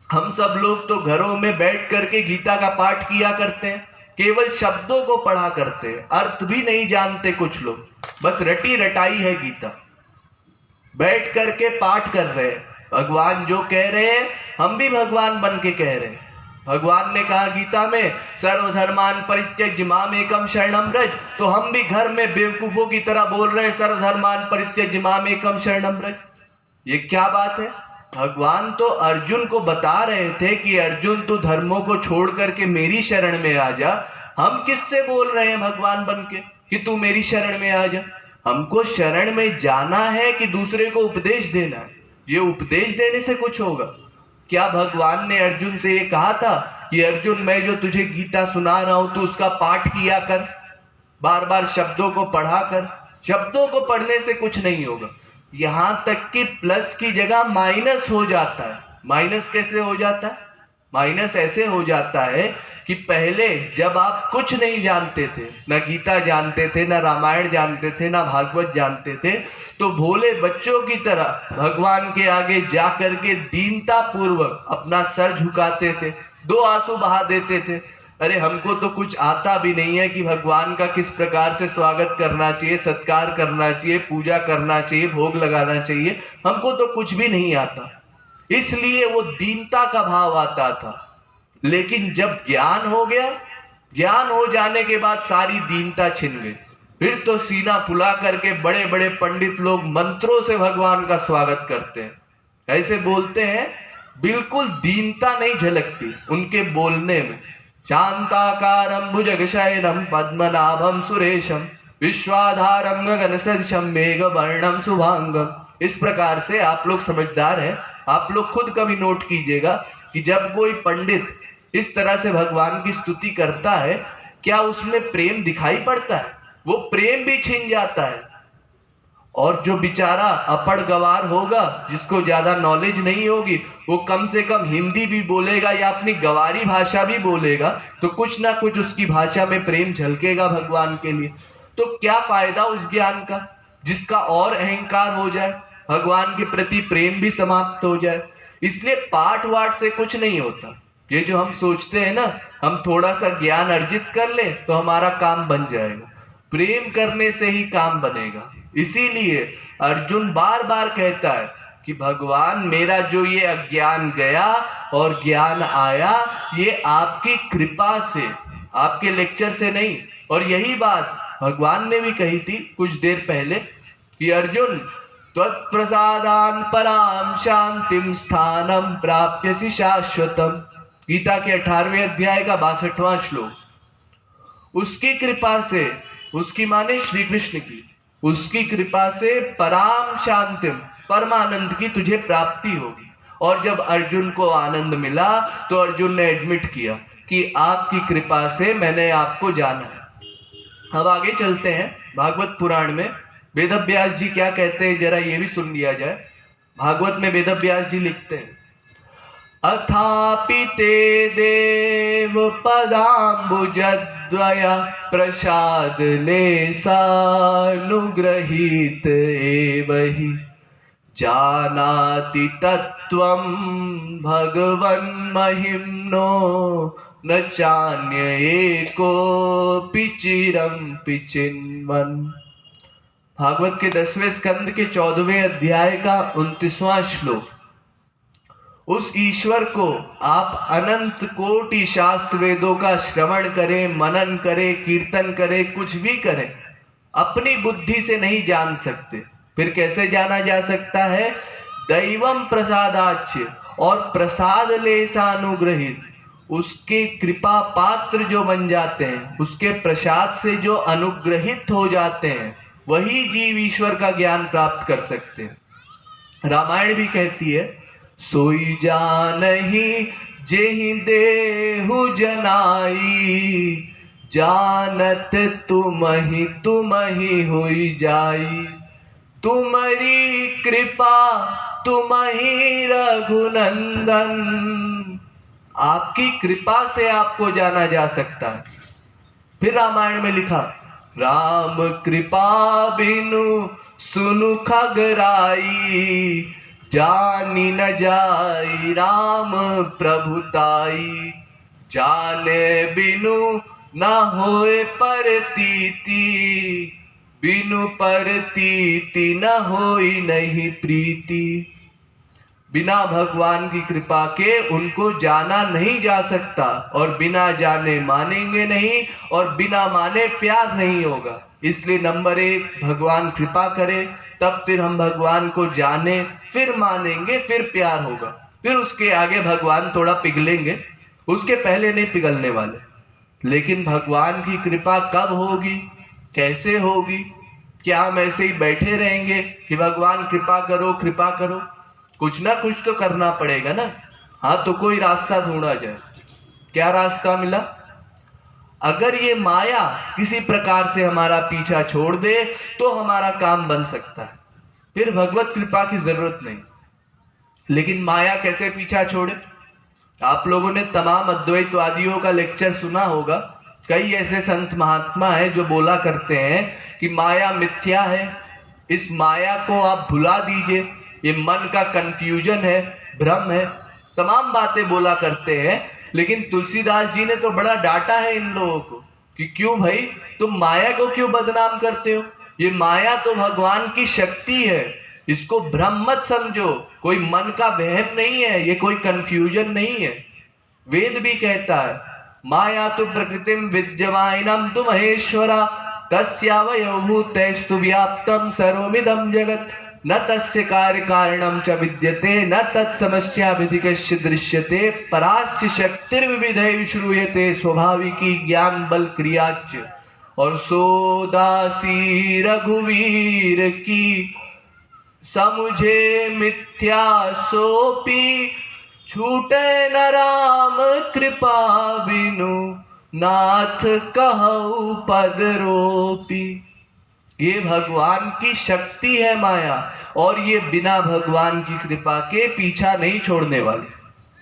A: हम सब लोग तो घरों में बैठ करके गीता का पाठ किया करते हैं, केवल शब्दों को पढ़ा करते हैं, अर्थ भी नहीं जानते। कुछ लोग बस रटी रटाई है गीता, बैठ करके पाठ कर रहे हैं। भगवान जो कह रहे हैं हम भी भगवान बन के कह रहे हैं। भगवान ने कहा गीता में सर्वधर्मान परित्यज्य माम एकम शरणम व्रज, तो हम भी घर में बेवकूफों की तरह बोल रहे हैं सर्वधर्मान परित्यज्य माम एकम शरणम व्रज। ये क्या बात है? भगवान तो अर्जुन को बता रहे थे कि अर्जुन तू धर्मों को छोड़ करके मेरी शरण में आ जा। हम किससे बोल रहे हैं भगवान बन के कि तू मेरी शरण में आ जा? हमको शरण में जाना है कि दूसरे को उपदेश देना है? ये उपदेश देने से कुछ होगा क्या? भगवान ने अर्जुन से ये कहा था कि अर्जुन मैं जो तुझे गीता सुना रहा हूं तू उसका पाठ किया कर, बार बार शब्दों को पढ़ा कर। शब्दों को पढ़ने से कुछ नहीं होगा, यहां तक कि प्लस की जगह माइनस हो जाता है। माइनस कैसे हो जाता है? माइनस ऐसे हो जाता है कि पहले जब आप कुछ नहीं जानते थे, ना गीता जानते थे, ना रामायण जानते थे, ना भागवत जानते थे, तो भोले बच्चों की तरह भगवान के आगे जा करके दीनता पूर्वक अपना सर झुकाते थे, 2 आंसू बहा देते थे। अरे हमको तो कुछ आता भी नहीं है कि भगवान का किस प्रकार से स्वागत करना चाहिए, सत्कार करना चाहिए, पूजा करना चाहिए, भोग लगाना चाहिए, हमको तो कुछ भी नहीं आता। इसलिए वो दीनता का भाव आता था। लेकिन जब ज्ञान हो गया, ज्ञान हो जाने के बाद सारी दीनता छिन गई। फिर तो सीना फुला करके बड़े बड़े पंडित लोग मंत्रों से भगवान का स्वागत करते हैं। ऐसे बोलते हैं, बिल्कुल दीनता नहीं झलकती उनके बोलने में। शांताकारं भुजगशयनं पद्मनाभं सुरेशं विश्वाधारं गगनसदृशं मेघवर्णं शुभांगं। इस प्रकार से आप लोग समझदार हैं, आप लोग खुद कभी नोट कीजिएगा कि जब कोई पंडित इस तरह से भगवान की स्तुति करता है, क्या उसमें प्रेम दिखाई पड़ता है? वो प्रेम भी छिन जाता है। और जो बेचारा अपढ़ गवार होगा, जिसको ज्यादा नॉलेज नहीं होगी, वो कम से कम हिंदी भी बोलेगा या अपनी गवारी भाषा भी बोलेगा, तो कुछ ना कुछ उसकी भाषा में प्रेम झलकेगा भगवान के लिए। तो क्या फायदा उस ज्ञान का जिसका और अहंकार हो जाए, भगवान के प्रति प्रेम भी समाप्त हो जाए। इसलिए पाठ वाठ से कुछ नहीं होता। ये जो हम सोचते हैं ना, हम थोड़ा सा ज्ञान अर्जित कर ले तो हमारा काम बन जाएगा, प्रेम करने से ही काम बनेगा। इसीलिए अर्जुन बार बार कहता है कि भगवान मेरा जो ये अज्ञान गया और ज्ञान आया, ये आपकी कृपा से, आपके लेक्चर से नहीं। और यही बात भगवान ने भी कही थी कुछ देर पहले कि अर्जुन त्वत्प्रसादान् परां शांतिं स्थानं प्राप्यसि शाश्वतम्। गीता के 18वें अध्याय का 62वां श्लोक। उसकी कृपा से, उसकी माने श्री कृष्ण की, उसकी कृपा से पराम शांतिम, परमानंद की तुझे प्राप्ति होगी। और जब अर्जुन को आनंद मिला तो अर्जुन ने एडमिट किया कि आपकी कृपा से मैंने आपको जाना है। अब आगे चलते हैं भागवत पुराण में। वेदव्यास जी क्या कहते हैं जरा ये भी सुन लिया जाए। भागवत में वेदव्यास जी लिखते हैं, अथापि ते देव पदाम्बुजद्वय प्रसाद लेसानुग्रहीत एव हि जानाति तत्त्वं भगवन्महिम्नो न चान्य एकोऽपि चिरंपि चिन्वन्। भागवत के 10वें स्कंद के 14वें अध्याय का 29वां श्लोक। उस ईश्वर को आप अनंत कोटि शास्त्र वेदों का श्रवण करें, मनन करें, कीर्तन करें, कुछ भी करें, अपनी बुद्धि से नहीं जान सकते। फिर कैसे जाना जा सकता है? दैवम प्रसादाच्य, और प्रसाद लेसानुग्रहित, उसके कृपा पात्र जो बन जाते हैं, उसके प्रसाद से जो अनुग्रहित हो जाते हैं, वही जीव ईश्वर का ज्ञान प्राप्त कर सकते हैं। रामायण भी कहती है, सोई जानहि जेहि देहु जनाई, जानत तुमहि होई जाई, तुम्हारी कृपा तुम्हि रघुनंदन। आपकी कृपा से आपको जाना जा सकता है। फिर रामायण में लिखा, राम कृपा बिनु सुनु खगराई, जानी न जाई राम प्रभुताई, जाने बिनु न होए परतीति, बिनु परतीति न होई नहीं प्रीति। बिना भगवान की कृपा के उनको जाना नहीं जा सकता, और बिना जाने मानेंगे नहीं, और बिना माने प्यार नहीं होगा। इसलिए नंबर 1 भगवान कृपा करे, तब फिर हम भगवान को जाने, फिर मानेंगे, फिर प्यार होगा। फिर उसके आगे भगवान थोड़ा पिघलेंगे, उसके पहले नहीं पिघलने वाले। लेकिन भगवान की कृपा कब होगी, कैसे होगी? क्या हम ऐसे ही बैठे रहेंगे कि भगवान कृपा करो कृपा करो? कुछ ना कुछ तो करना पड़ेगा ना। हाँ, तो कोई रास्ता ढूंढा जाए। क्या रास्ता मिला? अगर ये माया किसी प्रकार से हमारा पीछा छोड़ दे तो हमारा काम बन सकता है, फिर भगवत कृपा की जरूरत नहीं। लेकिन माया कैसे पीछा छोड़े? आप लोगों ने तमाम अद्वैतवादियों का लेक्चर सुना होगा। कई ऐसे संत महात्मा हैं जो बोला करते हैं कि माया मिथ्या है, इस माया को आप भुला दीजिए, ये मन का कंफ्यूजन है, भ्रम है, तमाम बातें बोला करते हैं। लेकिन तुलसीदास जी ने तो बड़ा डांटा है इन लोगों को कि क्यों भाई तुम माया को क्यों बदनाम करते हो? ये माया तो भगवान की शक्ति है, इसको भ्रम मत समझो, कोई मन का वहम नहीं है, ये कोई कंफ्यूजन नहीं है। वेद भी कहता है, माया तो प्रकृतिम विद्यमानम तु महेश्वरा, तस्यावयव भूतैस्तु व्याप्तम सर्वमिदं जगत, न तस्य कार्य कारणम च विद्यते, न तत्समस्या विधि कश्चित् दृश्यते, परास्य शक्तिर्विविधैः श्रूयते, स्वाभाविकी ज्ञान बल क्रियाच। और सोदासी रघुवीर की समुझे मिथ्या सोपी, छूटे न राम कृपा बिनु, नाथ कहु पद रोपी। ये भगवान की शक्ति है माया, और ये बिना भगवान की कृपा के पीछा नहीं छोड़ने वाली।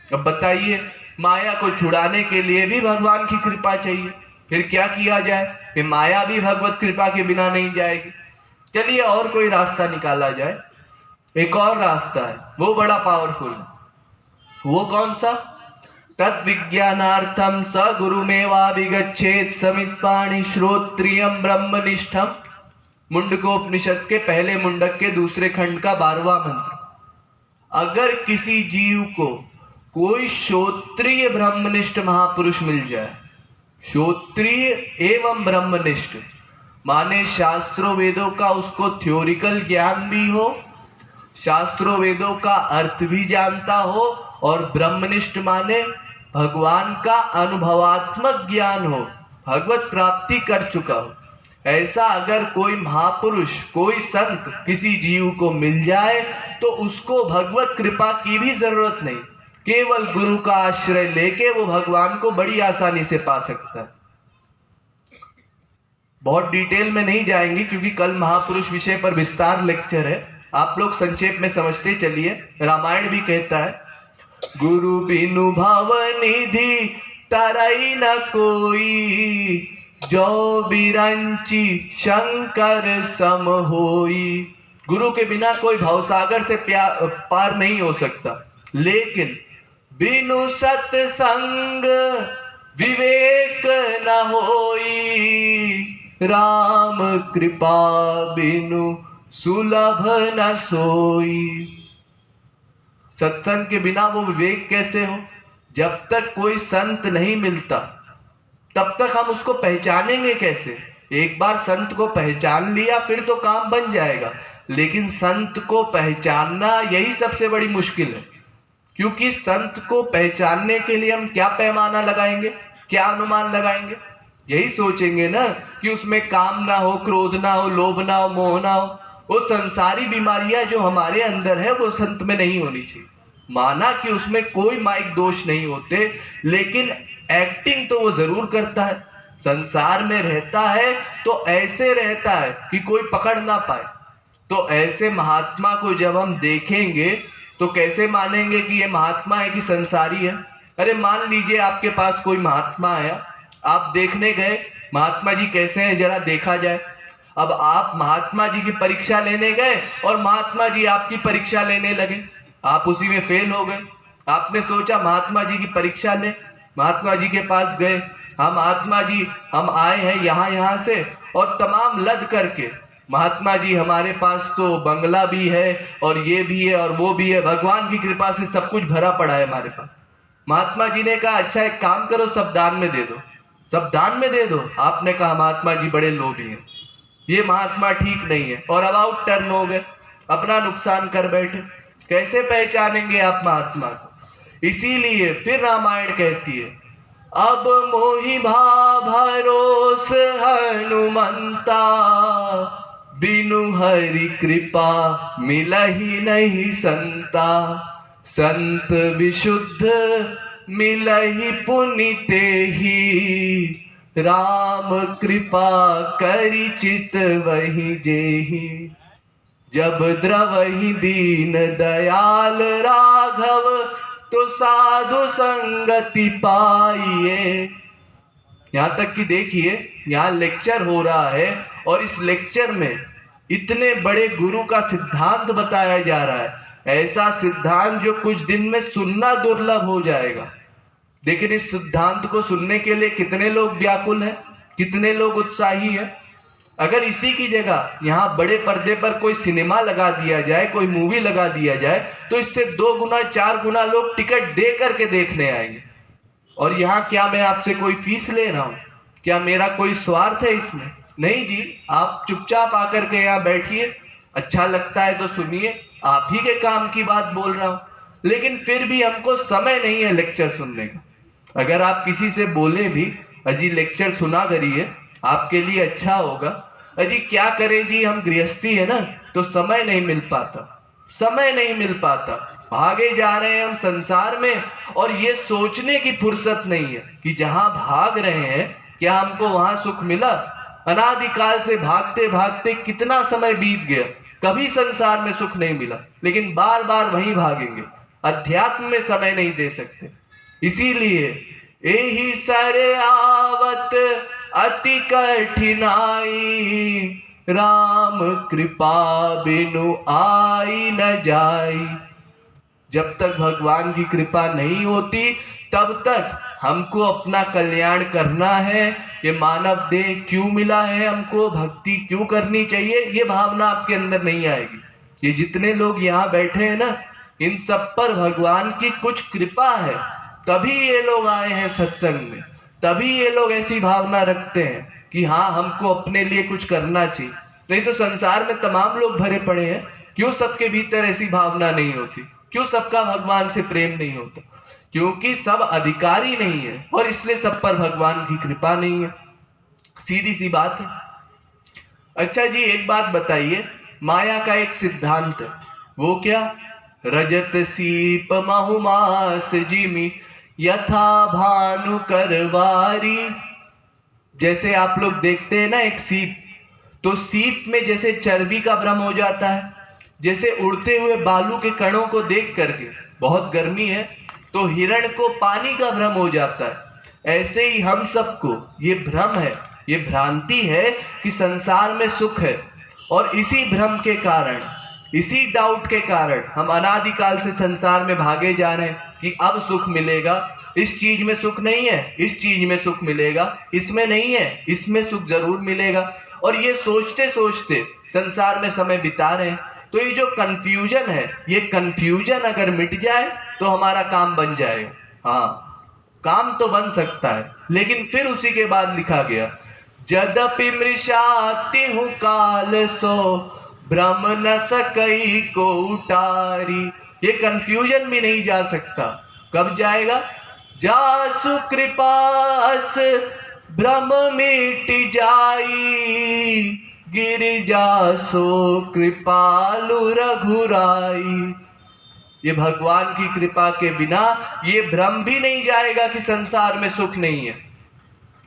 A: अब बताइए, माया को छुड़ाने के लिए भी भगवान की कृपा चाहिए, फिर क्या किया जाए? कि माया भी भगवत कृपा के बिना नहीं जाएगी। चलिए और कोई रास्ता निकाला जाए। एक और रास्ता है, वो बड़ा पावरफुल है। वो कौन सा? तद विज्ञानार्थम स गुरुमेवाभिगच्छेत् समित्पाणि श्रोत्रियम ब्रह्मनिष्ठम। मुंडकोपनिषद के पहले मुंडक के दूसरे खंड का 12वां मंत्र। अगर किसी जीव को कोई श्रोत्रिय ब्रह्मनिष्ठ महापुरुष मिल जाए, श्रोत्रिय एवं ब्रह्मनिष्ठ माने शास्त्रों वेदों का उसको थ्योरिकल ज्ञान भी हो, शास्त्रों वेदों का अर्थ भी जानता हो, और ब्रह्मनिष्ठ माने भगवान का अनुभवात्मक ज्ञान हो, भगवत प्राप्ति कर चुका हो, ऐसा अगर कोई महापुरुष, कोई संत किसी जीव को मिल जाए तो उसको भगवत कृपा की भी जरूरत नहीं, केवल गुरु का आश्रय लेके वो भगवान को बड़ी आसानी से पा सकता है। बहुत डिटेल में नहीं जाएंगे क्योंकि कल महापुरुष विषय पर विस्तार लेक्चर है, आप लोग संक्षेप में समझते चलिए। रामायण भी कहता है, गुरु बिनु भव निधि तरई न कोई, जो बिरंची शंकर सम होई। गुरु के बिना कोई भवसागर से पार नहीं हो सकता, लेकिन बिनु सत्संग विवेक न होई, राम कृपा बिनु सुलभ न सोई। सत्संग के बिना वो विवेक कैसे हो? जब तक कोई संत नहीं मिलता तब तक हम उसको पहचानेंगे कैसे? एक बार संत को पहचान लिया फिर तो काम बन जाएगा, लेकिन संत को पहचानना यही सबसे बड़ी मुश्किल है। क्योंकि संत को पहचानने के लिए हम क्या पैमाना लगाएंगे, क्या अनुमान लगाएंगे? यही सोचेंगे ना कि उसमें काम ना हो, क्रोध ना हो, लोभ ना हो, मोह ना हो। वो संसारी बीमारियां जो हमारे अंदर है वो संत में नहीं होनी चाहिए। माना कि उसमें कोई माइक दोष नहीं होते, लेकिन एक्टिंग तो वो जरूर करता है। संसार में रहता है तो ऐसे रहता है कि कोई पकड़ ना पाए। तो ऐसे महात्मा को जब हम देखेंगे तो कैसे मानेंगे कि ये महात्मा है कि संसारी है? अरे मान लीजिए आपके पास कोई महात्मा आया, आप देखने गए महात्मा जी कैसे हैं, जरा देखा जाए। अब आप महात्मा जी की परीक्षा लेने गए और महात्मा जी आपकी परीक्षा लेने लगे, आप उसी में फेल हो गए। आपने सोचा महात्मा जी की परीक्षा ले, महात्मा जी के पास गए, हाँ महात्मा जी हम आए हैं यहाँ से, और तमाम लद करके महात्मा जी हमारे पास तो बंगला भी है और ये भी है और वो भी है, भगवान की कृपा से सब कुछ भरा पड़ा है हमारे पास। महात्मा जी ने कहा अच्छा एक काम करो, सब दान में दे दो, सब दान में दे दो। आपने कहा महात्मा जी बड़े लोभी हैं, ये महात्मा ठीक नहीं है, और अबाउट टर्न हो गए, अपना नुकसान कर बैठे। कैसे पहचानेंगे आप महात्मा को? इसीलिए फिर रामायण कहती है, अब मोहि भा भरोस हनुमंता, बिनु हरि कृपा मिलहि नहीं संता, संत विशुद्ध मिलहि पुनिते ही, राम कृपा करि चित वही जेहि, जब द्रवहि दीन दयाल राघव, तो साधु संगति पाइए। यहां तक कि देखिए यहाँ लेक्चर हो रहा है और इस लेक्चर में इतने बड़े गुरु का सिद्धांत बताया जा रहा है, ऐसा सिद्धांत जो कुछ दिन में सुनना दुर्लभ हो जाएगा। लेकिन इस सिद्धांत को सुनने के लिए कितने लोग व्याकुल हैं, कितने लोग उत्साही हैं। अगर इसी की जगह यहाँ बड़े पर्दे पर कोई सिनेमा लगा दिया जाए, कोई मूवी लगा दिया जाए, तो इससे 2 गुना 4 गुना लोग टिकट दे करके देखने आएंगे। और यहाँ क्या मैं आपसे कोई फीस ले रहा हूँ? क्या मेरा कोई स्वार्थ है इसमें? नहीं जी, आप चुपचाप आकर के यहाँ बैठिए, अच्छा लगता है तो सुनिए, आप ही के काम की बात बोल रहा हूँ। लेकिन फिर भी हमको समय नहीं है लेक्चर सुनने का। अगर आप किसी से बोले भी अजी लेक्चर सुना करिए, आपके लिए अच्छा होगा, अजी क्या करें जी, हम गृहस्थी है ना, तो समय नहीं मिल पाता, समय नहीं मिल पाता, भागे जा रहे हैं हम संसार में, और ये सोचने की फुर्सत नहीं है कि जहां भाग रहे हैं क्या हमको वहां सुख मिला? अनादिकाल से भागते भागते कितना समय बीत गया, कभी संसार में सुख नहीं मिला, लेकिन बार बार वहीं भागेंगे, अध्यात्म में समय नहीं दे सकते। इसीलिए एही सर आवत अति कठिनाई, राम कृपा बिनु आई न जाई। जब तक भगवान की कृपा नहीं होती तब तक हमको अपना कल्याण करना है। ये मानव देह क्यों मिला है हमको, भक्ति क्यों करनी चाहिए, ये भावना आपके अंदर नहीं आएगी। ये जितने लोग यहाँ बैठे हैं ना, इन सब पर भगवान की कुछ कृपा है, तभी ये लोग आए हैं सत्संग में, तभी ये लोग ऐसी भावना रखते हैं कि हाँ हमको अपने लिए कुछ करना चाहिए। नहीं तो संसार में तमाम लोग भरे पड़े हैं, क्यों सबके भीतर ऐसी भावना नहीं होती? क्यों सबका भगवान से प्रेम नहीं होता? क्योंकि सब अधिकारी नहीं है और इसलिए सब पर भगवान की कृपा नहीं है, सीधी सी बात है। अच्छा जी एक बात बताइए, माया का एक सिद्धांत है, वो क्या? रजत सीप महुमास जिमी, यथा भानु करवारी। जैसे आप लोग देखते हैं ना एक सीप, तो सीप में जैसे चर्बी का भ्रम हो जाता है, जैसे उड़ते हुए बालू के कणों को देख करके, बहुत गर्मी है तो हिरण को पानी का भ्रम हो जाता है। ऐसे ही हम सबको ये भ्रम है, ये भ्रांति है कि संसार में सुख है, और इसी भ्रम के कारण, इसी डाउट के कारण हम अनादिकाल से संसार में भागे जा रहे हैं कि अब सुख मिलेगा, इस चीज में सुख नहीं है, इस चीज में सुख मिलेगा, इसमें नहीं है, इसमें सुख जरूर मिलेगा, और ये सोचते सोचते संसार में समय बिता रहे हैं। तो ये जो कंफ्यूजन है, ये कंफ्यूजन अगर मिट जाए तो हमारा काम बन जाएगा। हाँ, काम तो बन सकता है, लेकिन फिर उसी के बाद लिखा गया, जदपि मृषाति हूँ काल सो भ्रम न सकई को उटारी। ये कंफ्यूजन भी नहीं जा सकता। कब जाएगा? जासु कृपास भ्रम मिट जाई, गिर जासो कृपालु रघुराई। ये भगवान की कृपा के बिना ये भ्रम भी नहीं जाएगा कि संसार में सुख नहीं है।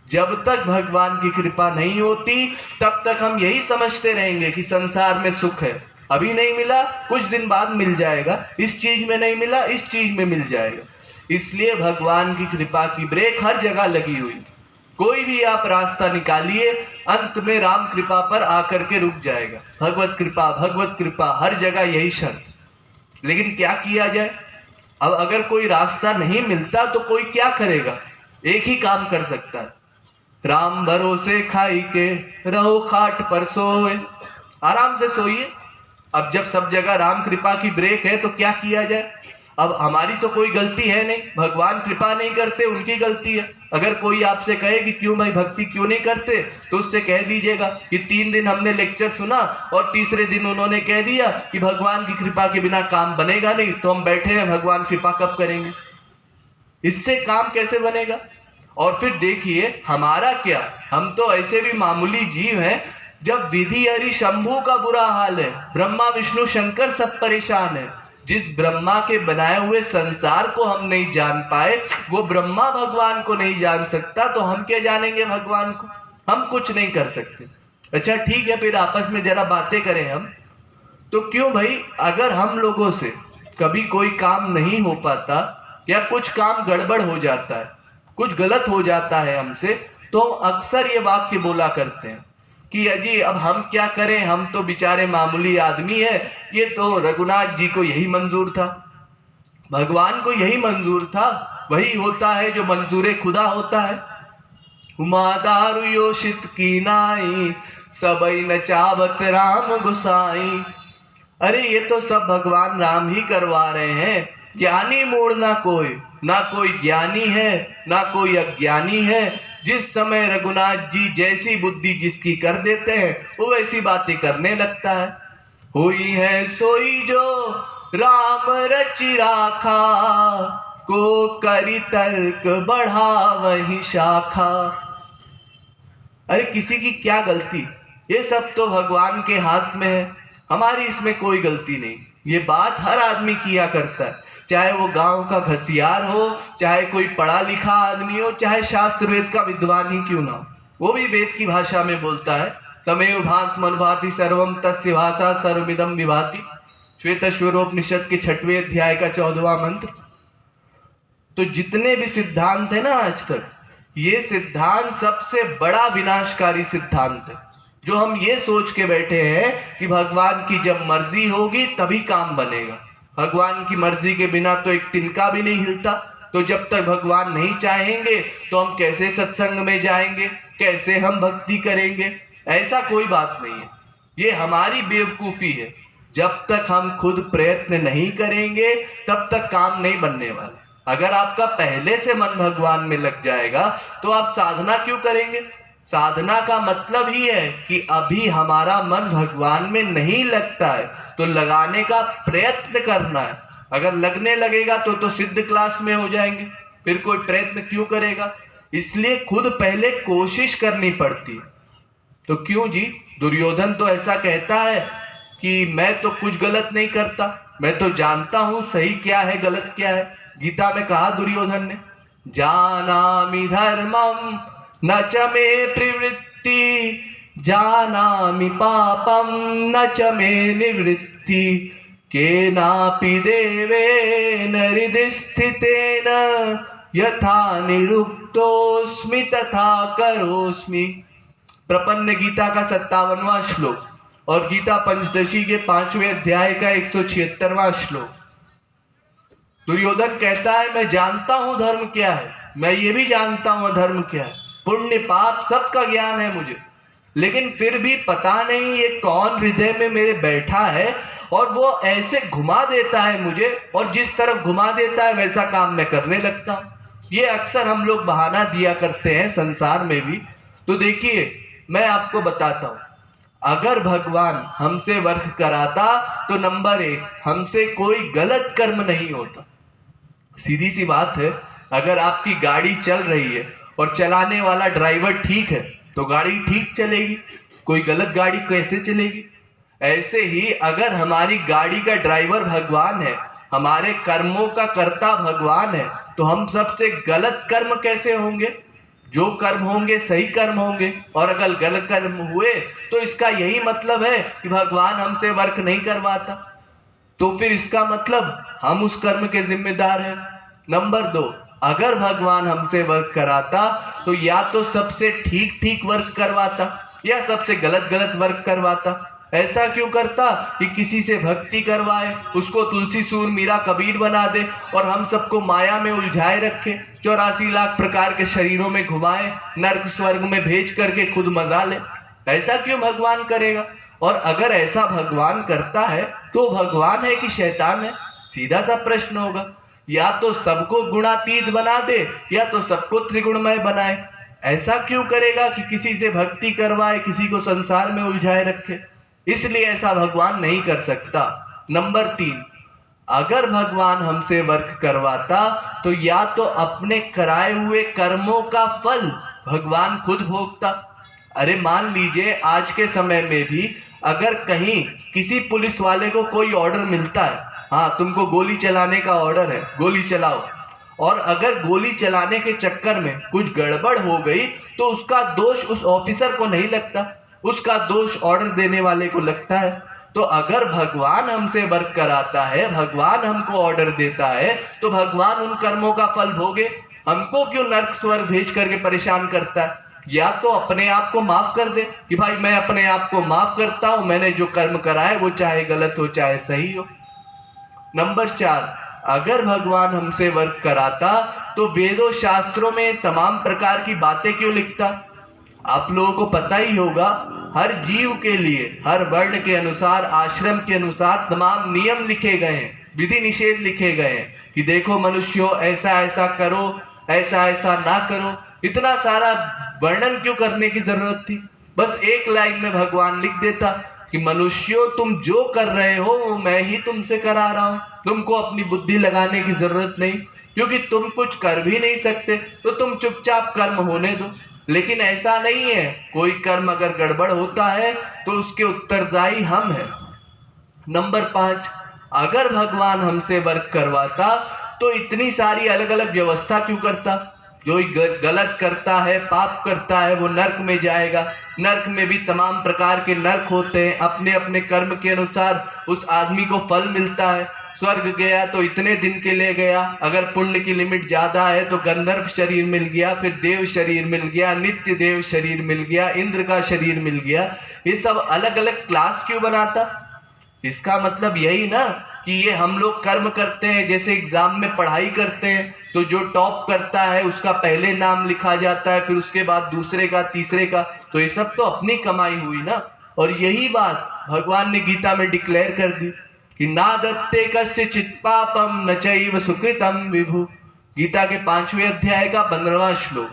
A: जब तक भगवान की कृपा नहीं होती तब तक हम यही समझते रहेंगे कि संसार में सुख है, अभी नहीं मिला, कुछ दिन बाद मिल जाएगा, इस चीज में नहीं मिला, इस चीज में मिल जाएगा। इसलिए भगवान की कृपा की ब्रेक हर जगह लगी हुई। कोई भी आप रास्ता निकालिए, अंत में राम कृपा पर आकर के रुक जाएगा। भगवत कृपा हर जगह यही शर्त। लेकिन क्या किया जाए? अब अगर कोई रास्ता नहीं मिलता तो कोई क्या करेगा? एक ही काम कर सकता है, राम भरोसे खाई के रहो खाट पर सोए। आराम से सोइए। अब जब सब जगह राम कृपा की ब्रेक है तो क्या किया जाए? अब हमारी तो कोई गलती है नहीं, भगवान कृपा नहीं करते, उनकी गलती है। अगर कोई आपसे कहे कि क्यों भाई भक्ति क्यों नहीं करते, तो उससे कह दीजिएगा कि 3 दिन हमने लेक्चर सुना और तीसरे दिन उन्होंने कह दिया कि भगवान की कृपा के बिना काम बनेगा नहीं, तो हम बैठे हैं, भगवान कृपा कब करेंगे? इससे काम कैसे बनेगा? और फिर देखिए हमारा क्या, हम तो ऐसे भी मामूली जीव हैं। जब विधि हरि शंभू का बुरा हाल है, ब्रह्मा विष्णु शंकर सब परेशान है। जिस ब्रह्मा के बनाए हुए संसार को हम नहीं जान पाए, वो ब्रह्मा भगवान को नहीं जान सकता, तो हम क्या जानेंगे भगवान को? हम कुछ नहीं कर सकते। अच्छा ठीक है, फिर आपस में जरा बातें करें हम। तो क्यों भाई, अगर हम लोगों से कभी कोई काम नहीं हो पाता या कुछ काम गड़बड़ हो जाता है, कुछ गलत हो जाता है हमसे, तो अक्सर ये वाक्य बोला करते हैं कि अजी अब हम क्या करें, हम तो बेचारे मामूली आदमी है, ये तो रघुनाथ जी को यही मंजूर था, भगवान को यही मंजूर था, वही होता है जो मंजूर खुदा होता है। उमादारु योषित की नाई सबई न चावत राम गुसाई। अरे ये तो सब भगवान राम ही करवा रहे हैं। ज्ञानी मूढ़ ना कोई ज्ञानी है, ना कोई अज्ञानी है। जिस समय रघुनाथ जी जैसी बुद्धि जिसकी कर देते हैं, वो वैसी बातें करने लगता है। हुई है सोई जो राम रचि राखा, को करी तर्क बढ़ा वही शाखा। अरे किसी की क्या गलती, ये सब तो भगवान के हाथ में है, हमारी इसमें कोई गलती नहीं। ये बात हर आदमी किया करता है, चाहे वो गांव का घसियार हो, चाहे कोई पढ़ा लिखा आदमी हो, चाहे शास्त्र वेद का विद्वान ही क्यों ना हो, वो भी वेद की भाषा में बोलता है। तमेव भांति मनभाति सर्वम तस्य भाषा सर्वमिदं विभाति। श्वेतश्वरोपनिषद के 6वें अध्याय का 14वां मंत्र। तो जितने भी सिद्धांत है ना आज तक, ये सिद्धांत सबसे बड़ा विनाशकारी सिद्धांत है। जो हम ये सोच के बैठे हैं कि भगवान की जब मर्जी होगी तभी काम बनेगा। भगवान की मर्जी के बिना तो एक तिनका भी नहीं हिलता। तो जब तक भगवान नहीं चाहेंगे तो हम कैसे सत्संग में जाएंगे, कैसे हम भक्ति करेंगे? ऐसा कोई बात नहीं है, ये हमारी बेवकूफ़ी है। जब तक हम खुद प्रयत्न नहीं करेंगे तब तक काम नहीं बनने वाला। अगर आपका पहले से मन भगवान में लग जाएगा तो आप साधना क्यों करेंगे? साधना का मतलब ही है कि अभी हमारा मन भगवान में नहीं लगता है, तो लगाने का प्रयत्न करना है। अगर लगने लगेगा तो सिद्ध क्लास में हो जाएंगे, फिर कोई प्रयत्न क्यों करेगा? इसलिए खुद पहले कोशिश करनी पड़ती है। तो क्यों जी, दुर्योधन तो ऐसा कहता है कि मैं तो कुछ गलत नहीं करता, मैं तो जानता हूं सही क्या है गलत क्या है। गीता में कहा दुर्योधन ने, जानामि धर्मम न च मे प्रवृत्ति, जानामि पापम न च मे निवृत्ति, केनापि देवेन हृदि स्थितेन यथा निरुक्तोऽस्मि तथा करोस्मि। प्रपन्न गीता का 57वां श्लोक और गीता पंचदशी के 5वें अध्याय का 176वां श्लोक। दुर्योधन कहता है मैं जानता हूं धर्म क्या है, मैं ये भी जानता हूं धर्म क्या है, पुण्य पाप सबका ज्ञान है मुझे, लेकिन फिर भी पता नहीं ये कौन हृदय में मेरे बैठा है और वो ऐसे घुमा देता है मुझे, और जिस तरफ घुमा देता है वैसा काम मैं करने लगता हूं। ये अक्सर हम लोग बहाना दिया करते हैं संसार में भी। तो देखिए मैं आपको बताता हूं, अगर भगवान हमसे वर्क कराता तो नंबर 1 हमसे कोई गलत कर्म नहीं होता। सीधी सी बात है, अगर आपकी गाड़ी चल रही है और चलाने वाला ड्राइवर ठीक है तो गाड़ी ठीक चलेगी, कोई गलत गाड़ी कैसे चलेगी। ऐसे ही अगर हमारी गाड़ी का ड्राइवर भगवान है, हमारे कर्मों का कर्ता भगवान है, तो हम सबसे गलत कर्म कैसे होंगे। जो कर्म होंगे सही कर्म होंगे, और अगर गलत कर्म हुए तो इसका यही मतलब है कि भगवान हमसे वर्क नहीं करवाता, तो फिर इसका मतलब हम उस कर्म के जिम्मेदार हैं। नंबर 2, अगर भगवान हमसे वर्क कराता तो या तो सबसे ठीक ठीक वर्क करवाता या सबसे गलत गलत वर्क करवाता। ऐसा क्यों करता कि किसी से भक्ति करवाए, उसको तुलसी सूर मीरा कबीर बना दे और हम सबको माया में उलझाए रखे, 84 लाख प्रकार के शरीरों में घुमाए, नर्क स्वर्ग में भेज करके खुद मजा ले। ऐसा क्यों भगवान करेगा। और अगर ऐसा भगवान करता है तो भगवान है कि शैतान है, सीधा सा प्रश्न होगा। या तो सबको गुणातीत बना दे या तो सबको त्रिगुणमय बनाए। ऐसा क्यों करेगा कि किसी से भक्ति करवाए, किसी को संसार में उलझाए रखे। इसलिए ऐसा भगवान नहीं कर सकता। नंबर 3, अगर भगवान हमसे वर्क करवाता तो या तो अपने कराए हुए कर्मों का फल भगवान खुद भोगता। अरे मान लीजिए आज के समय में भी अगर कहीं किसी पुलिस वाले को कोई ऑर्डर मिलता है, हाँ तुमको गोली चलाने का ऑर्डर है, गोली चलाओ, और अगर गोली चलाने के चक्कर में कुछ गड़बड़ हो गई तो उसका दोष उस ऑफिसर को नहीं लगता, उसका दोष ऑर्डर देने वाले को लगता है। तो अगर भगवान हमसे वर्क कराता है, भगवान हमको ऑर्डर देता है, तो भगवान उन कर्मों का फल भोगे। हमको क्यों नर्क स्वर्ग भेज करके परेशान करता है। या तो अपने आप को माफ कर दे कि भाई मैं अपने आप को माफ करता हूं, मैंने जो कर्म करा है वो चाहे गलत हो चाहे सही हो। नंबर 4, अगर भगवान हमसे वर्क कराता तो वेदों शास्त्रों में तमाम प्रकार की बातें क्यों लिखता। आप लोगों को पता ही होगा, हर जीव के लिए हर वर्ण के अनुसार, आश्रम के अनुसार तमाम नियम लिखे गए हैं, विधि निषेध लिखे गए हैं कि देखो मनुष्यों ऐसा ऐसा करो, ऐसा ऐसा ना करो। इतना सारा वर्णन क्यों करने की जरूरत थी। बस एक लाइन में भगवान लिख देता कि मनुष्यों तुम जो कर रहे हो वो मैं ही तुमसे करा रहा हूं, तुमको अपनी बुद्धि लगाने की जरूरत नहीं, क्योंकि तुम कुछ कर भी नहीं सकते, तो तुम चुपचाप कर्म होने दो। लेकिन ऐसा नहीं है, कोई कर्म अगर गड़बड़ होता है तो उसके उत्तरदायी हम हैं। नंबर 5, अगर भगवान हमसे वर्क करवाता तो इतनी सारी अलग अलग व्यवस्था क्यों करता। जो गलत करता है, पाप करता है, वो नर्क में जाएगा। नर्क में भी तमाम प्रकार के नर्क होते हैं, अपने अपने कर्म के अनुसार उस आदमी को फल मिलता है। स्वर्ग गया तो इतने दिन के लिए गया, अगर पुण्य की लिमिट ज्यादा है तो गंधर्व शरीर मिल गया, फिर देव शरीर मिल गया, नित्य देव शरीर मिल गया, इंद्र का शरीर मिल गया। ये सब अलग अलग क्लास क्यों बनाता। इसका मतलब यही ना कि ये हम लोग कर्म करते हैं, जैसे एग्जाम में पढ़ाई करते हैं तो जो टॉप करता है उसका पहले नाम लिखा जाता है, फिर उसके बाद दूसरे का, तीसरे का। तो ये सब तो अपनी कमाई हुई ना। और यही बात भगवान ने गीता में डिक्लेयर कर दी कि ना दत्ते कस्यचित् पापम न चैव सुकृतम विभु। गीता के 5वें अध्याय का 15वां श्लोक।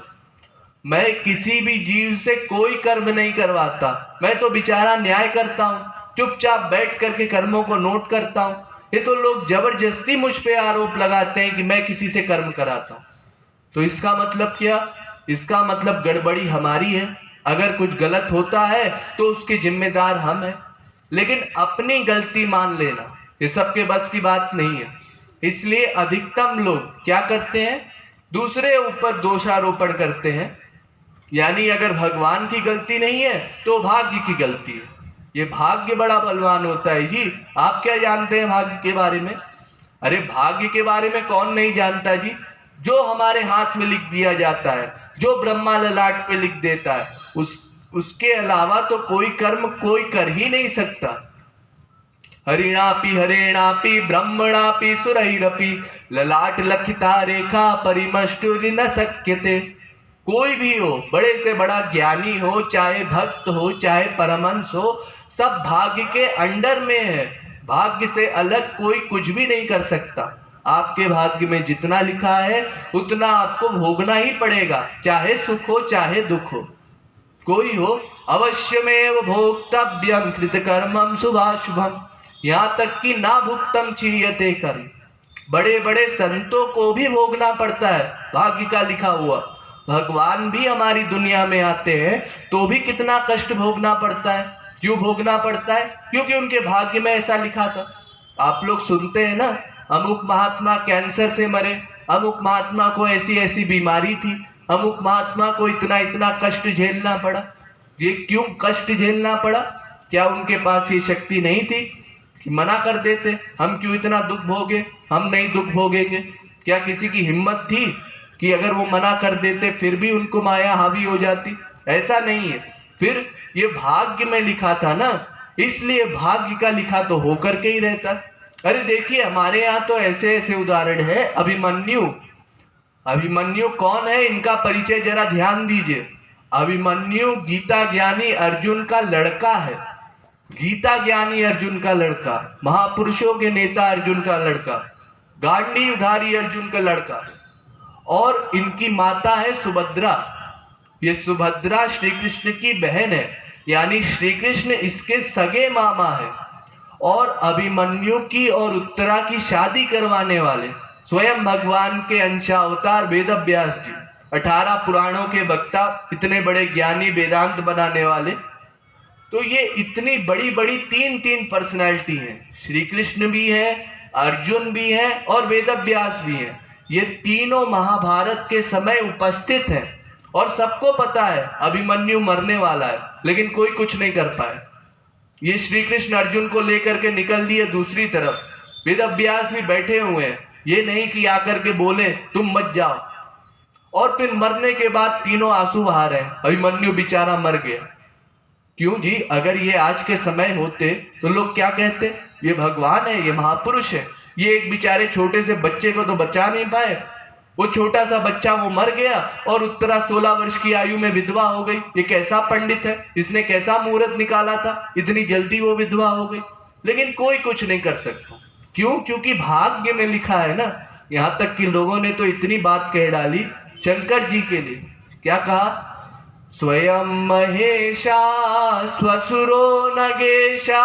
A: मैं किसी भी जीव से कोई कर्म नहीं करवाता, मैं तो बेचारा न्याय करता हूँ, चुपचाप बैठ करके कर्मों को नोट करता हूँ। ये तो लोग जबरदस्ती मुझ पे आरोप लगाते हैं कि मैं किसी से कर्म कराता हूँ। तो इसका मतलब क्या। इसका मतलब गड़बड़ी हमारी है। अगर कुछ गलत होता है तो उसके जिम्मेदार हम हैं, लेकिन अपनी गलती मान लेना ये सबके बस की बात नहीं है। इसलिए अधिकतम लोग क्या करते हैं, दूसरे ऊपर दोषारोपण करते हैं। यानी अगर भगवान की गलती नहीं है तो भाग्य की गलती है। ये भाग्य बड़ा बलवान होता है जी। आप क्या जानते हैं भाग्य के बारे में? अरे भाग्य के बारे में कौन नहीं जानता जी। जो हमारे हाथ में लिख दिया जाता है, जो ब्रह्मा ललाट पे लिख देता है, उसके अलावा तो कोई कर्म कोई कर ही नहीं सकता। हरिणापि हरेणापि ब्रह्मणापि सुरैरपि ललाट लखिता रेखा परिमष्टुर न शक्यते। कोई भी हो, बड़े से बड़ा ज्ञानी हो, चाहे भक्त हो, चाहे परमहंस हो, सब भाग्य के अंडर में है। भाग्य से अलग कोई कुछ भी नहीं कर सकता। आपके भाग्य में जितना लिखा है उतना आपको भोगना ही पड़ेगा, चाहे सुख हो चाहे दुख हो। कोई हो, अवश्यमेव भोक्तव्यम कृतकर्मम शुभाशुभम, यहाँ तक कि ना भुक्तम चीयते कर। बड़े बड़े संतों को भी भोगना पड़ता है भाग्य का लिखा हुआ। भगवान भी हमारी दुनिया में आते हैं तो भी कितना कष्ट भोगना पड़ता है। क्यों भोगना पड़ता है? क्योंकि उनके भाग्य में ऐसा लिखा था। आप लोग सुनते हैं ना, अमुक महात्मा कैंसर से मरे, अमुक महात्मा को ऐसी ऐसी बीमारी थी, अमुक महात्मा को इतना इतना कष्ट झेलना पड़ा। ये क्यों कष्ट झेलना पड़ा? क्या उनके पास ये शक्ति नहीं थी कि मना कर देते, हम क्यों इतना दुख भोगे, हम नहीं दुख भोगेंगे? क्या किसी की हिम्मत थी कि अगर वो मना कर देते फिर भी उनको माया हावी हो जाती? ऐसा नहीं है। फिर ये भाग्य में लिखा था ना, इसलिए भाग्य का लिखा तो होकर के ही रहता। अरे देखिए, हमारे यहाँ तो ऐसे ऐसे उदाहरण है। अभिमन्यु, अभिमन्यु कौन है, इनका परिचय जरा ध्यान दीजिए। अभिमन्यु गीता ज्ञानी अर्जुन का लड़का है। गीता ज्ञानी अर्जुन का लड़का, महापुरुषों के नेता अर्जुन का लड़का, गांडीवधारी अर्जुन का लड़का। और इनकी माता है सुभद्रा। ये सुभद्रा श्री कृष्ण की बहन है, यानी श्री कृष्ण इसके सगे मामा है। और अभिमन्यु की और उत्तरा की शादी करवाने वाले स्वयं भगवान के अंशावतार वेद व्यास जी, 18 पुराणों के वक्ता, इतने बड़े ज्ञानी, वेदांत बनाने वाले। तो ये इतनी बड़ी बड़ी तीन तीन पर्सनैलिटी हैं। श्री कृष्ण भी है, अर्जुन भी है और वेद व्यास भी है। ये तीनों महाभारत के समय उपस्थित हैं और सबको पता है अभिमन्यु मरने वाला है, लेकिन कोई कुछ नहीं कर पाए। ये श्री कृष्ण अर्जुन को लेकर के निकल दिए दूसरी तरफ। वेद व्यास भी बैठे हुए हैं, ये नहीं कि आकर के बोले तुम मत जाओ। और फिर मरने के बाद तीनों आंसू बहा रहे हैं, अभिमन्यु बेचारा मर गया। क्यों जी? अगर ये आज के समय होते तो लोग क्या कहते? ये भगवान है, ये महापुरुष है, ये एक बेचारे छोटे से बच्चे को तो बचा नहीं पाए। वो छोटा सा बच्चा वो मर गया और उत्तरा 16 वर्ष की आयु में विधवा हो गई। ये कैसा पंडित है, इसने कैसा मुहूर्त निकाला था, इतनी जल्दी वो विधवा हो गई। लेकिन कोई कुछ नहीं कर सकता। क्यों? क्योंकि भाग्य में लिखा है ना। यहाँ तक कि लोगों ने तो इतनी बात कह डाली शंकर जी के लिए। क्या कहा? स्वयं महेशा स्वसुरो नगेशा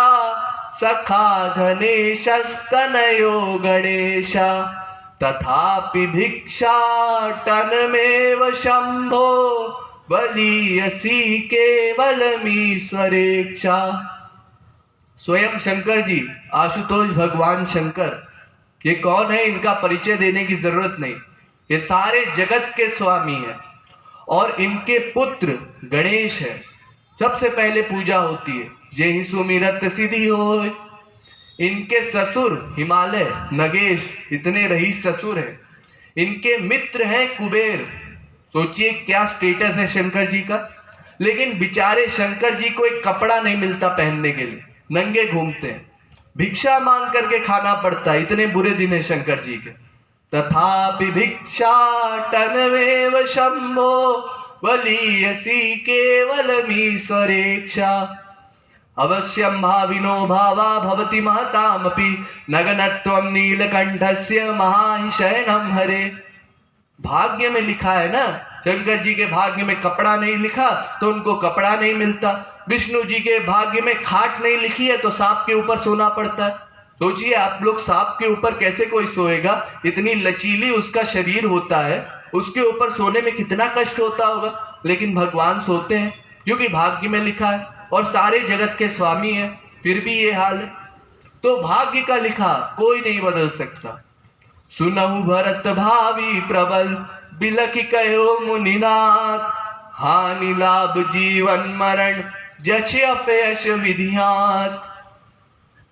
A: सखा धनेशस्तनयो गणेशा तथापि भिक्षाटनमेव शंभो बलीयसी केवलमीश्वरेक्षा। स्वयं शंकर जी, आशुतोष भगवान शंकर, ये कौन है? इनका परिचय देने की जरूरत नहीं। ये सारे जगत के स्वामी हैं और इनके पुत्र गणेश है। सबसे पहले पूजा होती है जे ही सुमिरत सिद्धि हो। इनके ससुर हिमालय नगेश, इतने रईस ससुर हैं। इनके मित्र हैं कुबेर। सोचिए क्या स्टेटस है शंकर जी का। लेकिन बेचारे शंकर जी को एक कपड़ा नहीं मिलता पहनने के लिए, नंगे घूमते हैं, भिक्षा मांग करके खाना पड़ता है। इतने बुरे दिन है शंकर जी के। तथापि भिक्षाटनमेव शंभो बलीयसी केवलमीश्वरेक्षा। अवश्यं भाविनो भावा भवति महतामपि नगनत्वं नीलकंठस्य महाशयनम हरे। भाग्य में लिखा है ना। शंकर जी के भाग्य में कपड़ा नहीं लिखा तो उनको कपड़ा नहीं मिलता। विष्णु जी के भाग्य में खाट नहीं लिखी है तो सांप के ऊपर सोना पड़ता है। सोचिए आप लोग, सांप के ऊपर कैसे कोई सोएगा? इतनी लचीली उसका शरीर होता है, उसके ऊपर सोने में कितना कष्ट होता होगा। लेकिन भगवान सोते हैं क्योंकि भाग्य में लिखा है और सारे जगत के स्वामी हैं। फिर भी ये हाल है। तो भाग्य का लिखा कोई नहीं बदल सकता। सुनहु भरत भावी प्रबल बिलखि कहो मुनिनाथ, हानि लाभ जीवन मरण जच अपयश विधियात।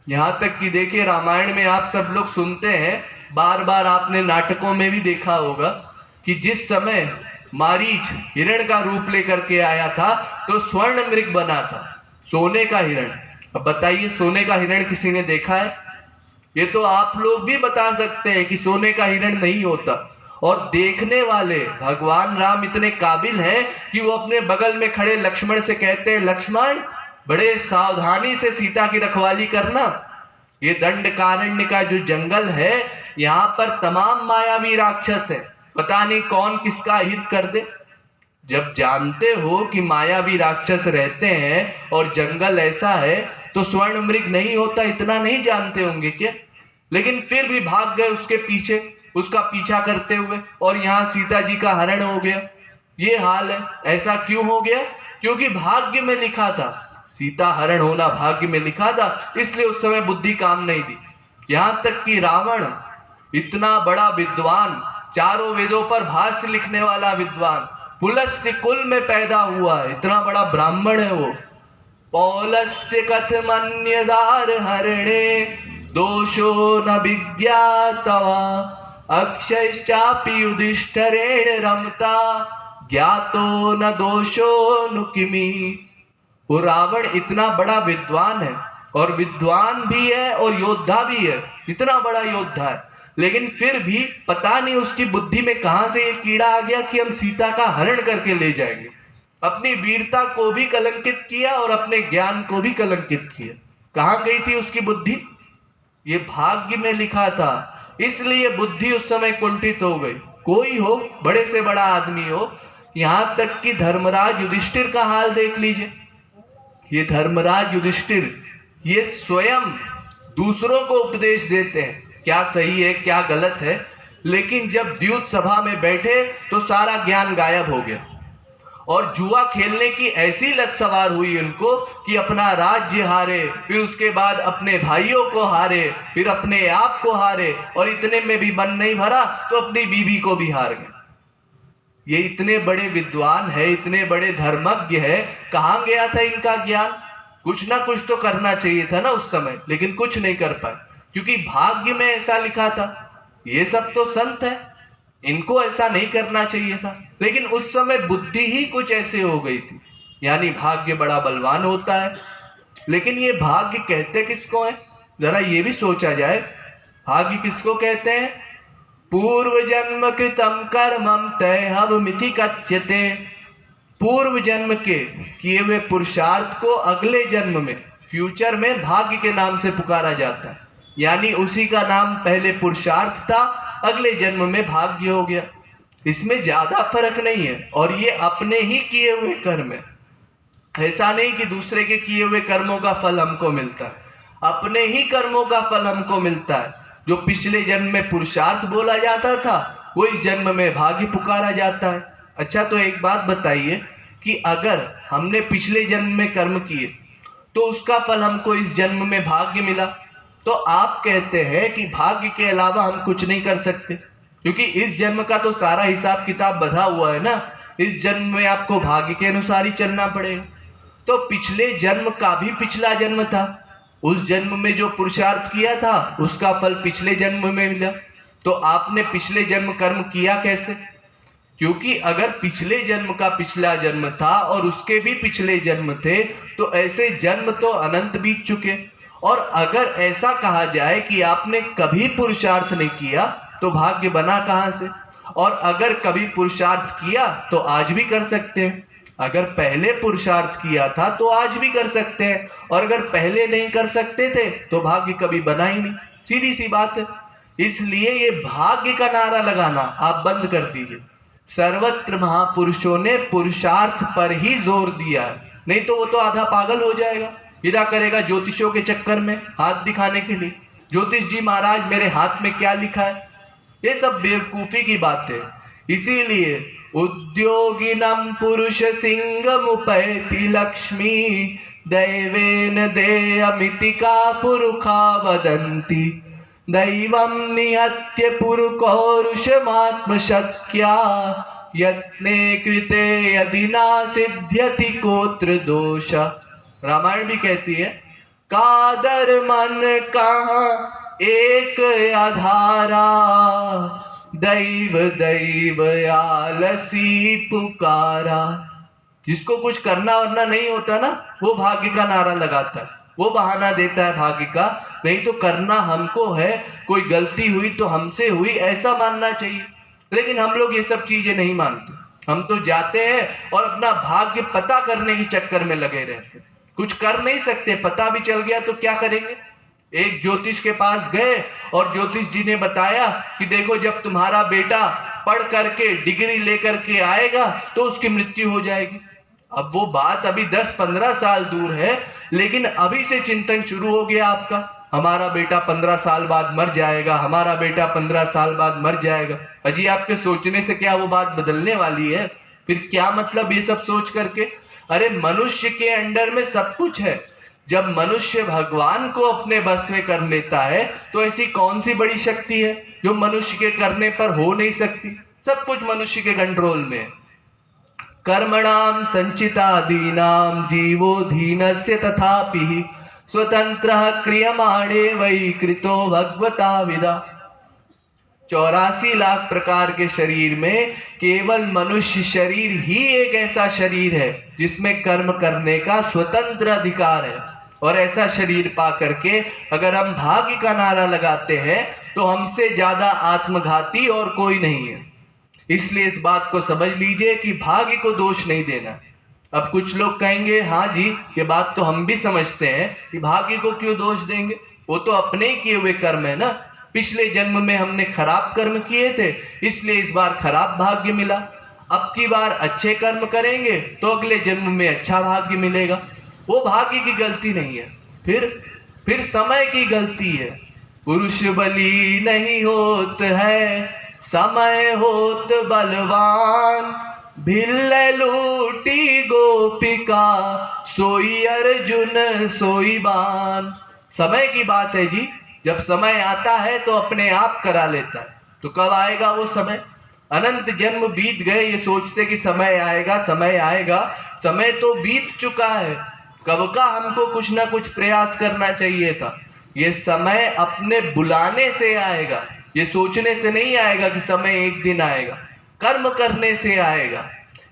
A: यहां तक कि देखिए रामायण में आप सब लोग सुनते हैं, बार बार आपने नाटकों में भी देखा होगा कि जिस समय मारीच हिरण का रूप लेकर के आया था तो स्वर्ण मृग बना था, सोने का हिरण। अब बताइए, सोने का हिरण किसी ने देखा है? ये तो आप लोग भी बता सकते हैं कि सोने का हिरण नहीं होता। और देखने वाले भगवान राम इतने काबिल हैं कि वो अपने बगल में खड़े लक्ष्मण से कहते हैं, लक्ष्मण बड़े सावधानी से सीता की रखवाली करना। ये दंडकारण्य का जो जंगल है, यहाँ पर तमाम मायावी राक्षस है, पता नहीं कौन किसका हित कर दे। जब जानते हो कि मायावी राक्षस रहते हैं और जंगल ऐसा है, तो स्वर्ण मृग नहीं होता इतना नहीं जानते होंगे क्या? लेकिन फिर भी भाग गए उसके पीछे, उसका पीछा करते हुए, और यहाँ सीता जी का हरण हो गया। ये हाल है। ऐसा क्यों हो गया? क्योंकि भाग्य में लिखा था, सीता हरण होना भाग्य में लिखा था, इसलिए उस समय बुद्धि काम नहीं दी। यहां तक कि रावण इतना बड़ा विद्वान, चारों वेदों पर भाष्य लिखने वाला विद्वान, पुलस्त्य कुल में पैदा हुआ, इतना बड़ा ब्राह्मण है वो। पौलस्त्य कथमन्यदार हरणे दोषो न विज्ञातवा अक्षयश्चापि युधिष्ठिरेण रमता ज्ञातो न दोषो नु किमी। वो रावण इतना बड़ा विद्वान है, और विद्वान भी है और योद्धा भी है, इतना बड़ा योद्धा है, लेकिन फिर भी पता नहीं उसकी बुद्धि में कहां से ये कीड़ा आ गया कि हम सीता का हरण करके ले जाएंगे। अपनी वीरता को भी कलंकित किया और अपने ज्ञान को भी कलंकित किया। कहां गई थी उसकी बुद्धि? ये भाग्य में लिखा था, इसलिए बुद्धि उस समय कुंठित हो गई। कोई हो, बड़े से बड़ा आदमी हो, यहां तक कि धर्मराज युधिष्ठिर का हाल देख लीजिए। ये धर्मराज युधिष्ठिर ये स्वयं दूसरों को उपदेश देते हैं, क्या सही है क्या गलत है, लेकिन जब द्यूत सभा में बैठे तो सारा ज्ञान गायब हो गया, और जुआ खेलने की ऐसी लत सवार हुई उनको कि अपना राज्य हारे, फिर उसके बाद अपने भाइयों को हारे, फिर अपने आप को हारे, और इतने में भी मन नहीं भरा तो अपनी बीवी को भी हार गए। ये इतने बड़े विद्वान है, इतने बड़े धर्मज्ञ है, कहां गया था इनका ज्ञान? कुछ ना कुछ तो करना चाहिए था ना उस समय, लेकिन कुछ नहीं कर पाए, क्योंकि भाग्य में ऐसा लिखा था। ये सब तो संत है, इनको ऐसा नहीं करना चाहिए था, लेकिन उस समय बुद्धि ही कुछ ऐसे हो गई थी। यानी भाग्य बड़ा बलवान होता है, लेकिन ये भाग्य कहते किसको है? जरा ये भी सोचा जाए, भाग्य किसको कहते हैं? पूर्व जन्म कृतम कर्मम तैहवमिति कथ्यते। पूर्व जन्म के किए हुए पुरुषार्थ को अगले जन्म में, फ्यूचर में भाग्य के नाम से पुकारा जाता है। यानी उसी का नाम पहले पुरुषार्थ था, अगले जन्म में भाग्य हो गया। इसमें ज्यादा फर्क नहीं है, और ये अपने ही किए हुए कर्म है। ऐसा नहीं कि दूसरे के किए हुए कर्मों का फल हमको मिलता है, अपने ही कर्मों का फल हमको मिलता है। जो पिछले जन्म में पुरुषार्थ बोला जाता था, वो इस जन्म में भाग्य पुकारा जाता है। अच्छा, तो एक बात बताइए कि अगर हमने पिछले जन्म में कर्म किए तो उसका फल हमको इस जन्म में भाग्य मिला, तो आप कहते हैं कि भाग्य के अलावा हम कुछ नहीं कर सकते, क्योंकि इस जन्म का तो सारा हिसाब किताब बधा हुआ है ना, इस जन्म में आपको भाग्य के अनुसार ही चलना पड़ेगा। तो पिछले जन्म का भी पिछला जन्म था, उस जन्म में जो पुरुषार्थ किया था उसका फल पिछले जन्म में मिला। तो आपने पिछले जन्म कर्म किया कैसे? क्योंकि अगर पिछले जन्म का पिछला जन्म था और उसके भी पिछले जन्म थे, तो ऐसे जन्म तो अनंत बीत चुके। और अगर ऐसा कहा जाए कि आपने कभी पुरुषार्थ नहीं किया तो भाग्य बना कहां से? और अगर कभी पुरुषार्थ किया तो आज भी कर सकते हैं, अगर पहले पुरुषार्थ किया था तो आज भी कर सकते हैं, और अगर पहले नहीं कर सकते थे तो भाग्य कभी बना ही नहीं। सीधी सी बात है। इसलिए ये भाग्य का नारा लगाना आप बंद कर दीजिए। सर्वत्र महापुरुषों ने पुरुषार्थ पर ही जोर दिया है, नहीं तो वो तो आधा पागल हो जाएगा, हीरा करेगा ज्योतिषों के चक्कर में हाथ दिखाने के लिए, ज्योतिष जी महाराज मेरे हाथ में क्या लिखा है। ये सब बेवकूफी की बात है। इसीलिए उद्योगिनम पुरुष सिंहमुपैति लक्ष्मी दैवेन देयमिति का पुरुखा वदन्ति दैवं निहत्य पुरुषमात्मशक्या यत्ने कृते यदि न सिद्ध्यति कोत्र दोष। रामायण भी कहती है, कादर मन कहाँ एक आधारा, दैव दैव आलसी पुकारा। जिसको कुछ करना वरना नहीं होता ना, वो भाग्य का नारा लगाता है, वो बहाना देता है भाग्य का, नहीं तो करना हमको है, कोई गलती हुई तो हमसे हुई, ऐसा मानना चाहिए। लेकिन हम लोग ये सब चीजें नहीं मानते, हम तो जाते हैं और अपना भाग्य पता करने के चक्कर में लगे रहते हैं। कुछ कर नहीं सकते, पता भी चल गया तो क्या करेंगे। एक ज्योतिष के पास गए और ज्योतिष जी ने बताया कि देखो, जब तुम्हारा बेटा पढ़ करके डिग्री लेकर के आएगा तो उसकी मृत्यु हो जाएगी। अब वो बात अभी 10-15 साल दूर है, लेकिन अभी से चिंतन शुरू हो गया आपका, हमारा बेटा 15 साल बाद मर जाएगा, हमारा बेटा 15 साल बाद मर जाएगा। अजी आपके सोचने से क्या वो बात बदलने वाली है? फिर क्या मतलब ये सब सोच करके? अरे मनुष्य के अंडर में सब कुछ है। जब मनुष्य भगवान को अपने बस में कर लेता है तो ऐसी कौन सी बड़ी शक्ति है जो मनुष्य के करने पर हो नहीं सकती। सब कुछ मनुष्य के कंट्रोल में है। कर्मणाम संचितादीनाम जीवो धीनस्य तथापि स्वतंत्रः क्रियमाणे वै कृतो भगवता विदा। 84 लाख प्रकार के शरीर में केवल मनुष्य शरीर ही एक ऐसा शरीर है जिसमें कर्म करने का स्वतंत्र अधिकार है। और ऐसा शरीर पा करके अगर हम भाग्य का नारा लगाते हैं तो हमसे ज्यादा आत्मघाती और कोई नहीं है। इसलिए इस बात को समझ लीजिए कि भाग्य को दोष नहीं देना। अब कुछ लोग कहेंगे, हाँ जी ये बात तो हम भी समझते हैं कि भाग्य को क्यों दोष देंगे, वो तो अपने ही किए हुए कर्म है ना। पिछले जन्म में हमने खराब कर्म किए थे इसलिए इस बार खराब भाग्य मिला, अब की बार अच्छे कर्म करेंगे तो अगले जन्म में अच्छा भाग्य मिलेगा। वो भाग्य की गलती नहीं है, फिर समय की गलती है। पुरुष बली नहीं होत है, समय होत बलवान, भिल्ल लूटी गोपिका, सोई अर्जुन सोई बान। समय की बात है जी, जब समय आता है तो अपने आप करा लेता है। तो कब आएगा वो समय? अनंत जन्म बीत गए ये सोचते कि समय आएगा समय आएगा, समय तो बीत चुका है। कब का हमको कुछ ना कुछ प्रयास करना चाहिए था। ये समय अपने बुलाने से आएगा, ये सोचने से नहीं आएगा कि समय एक दिन आएगा, कर्म करने से आएगा।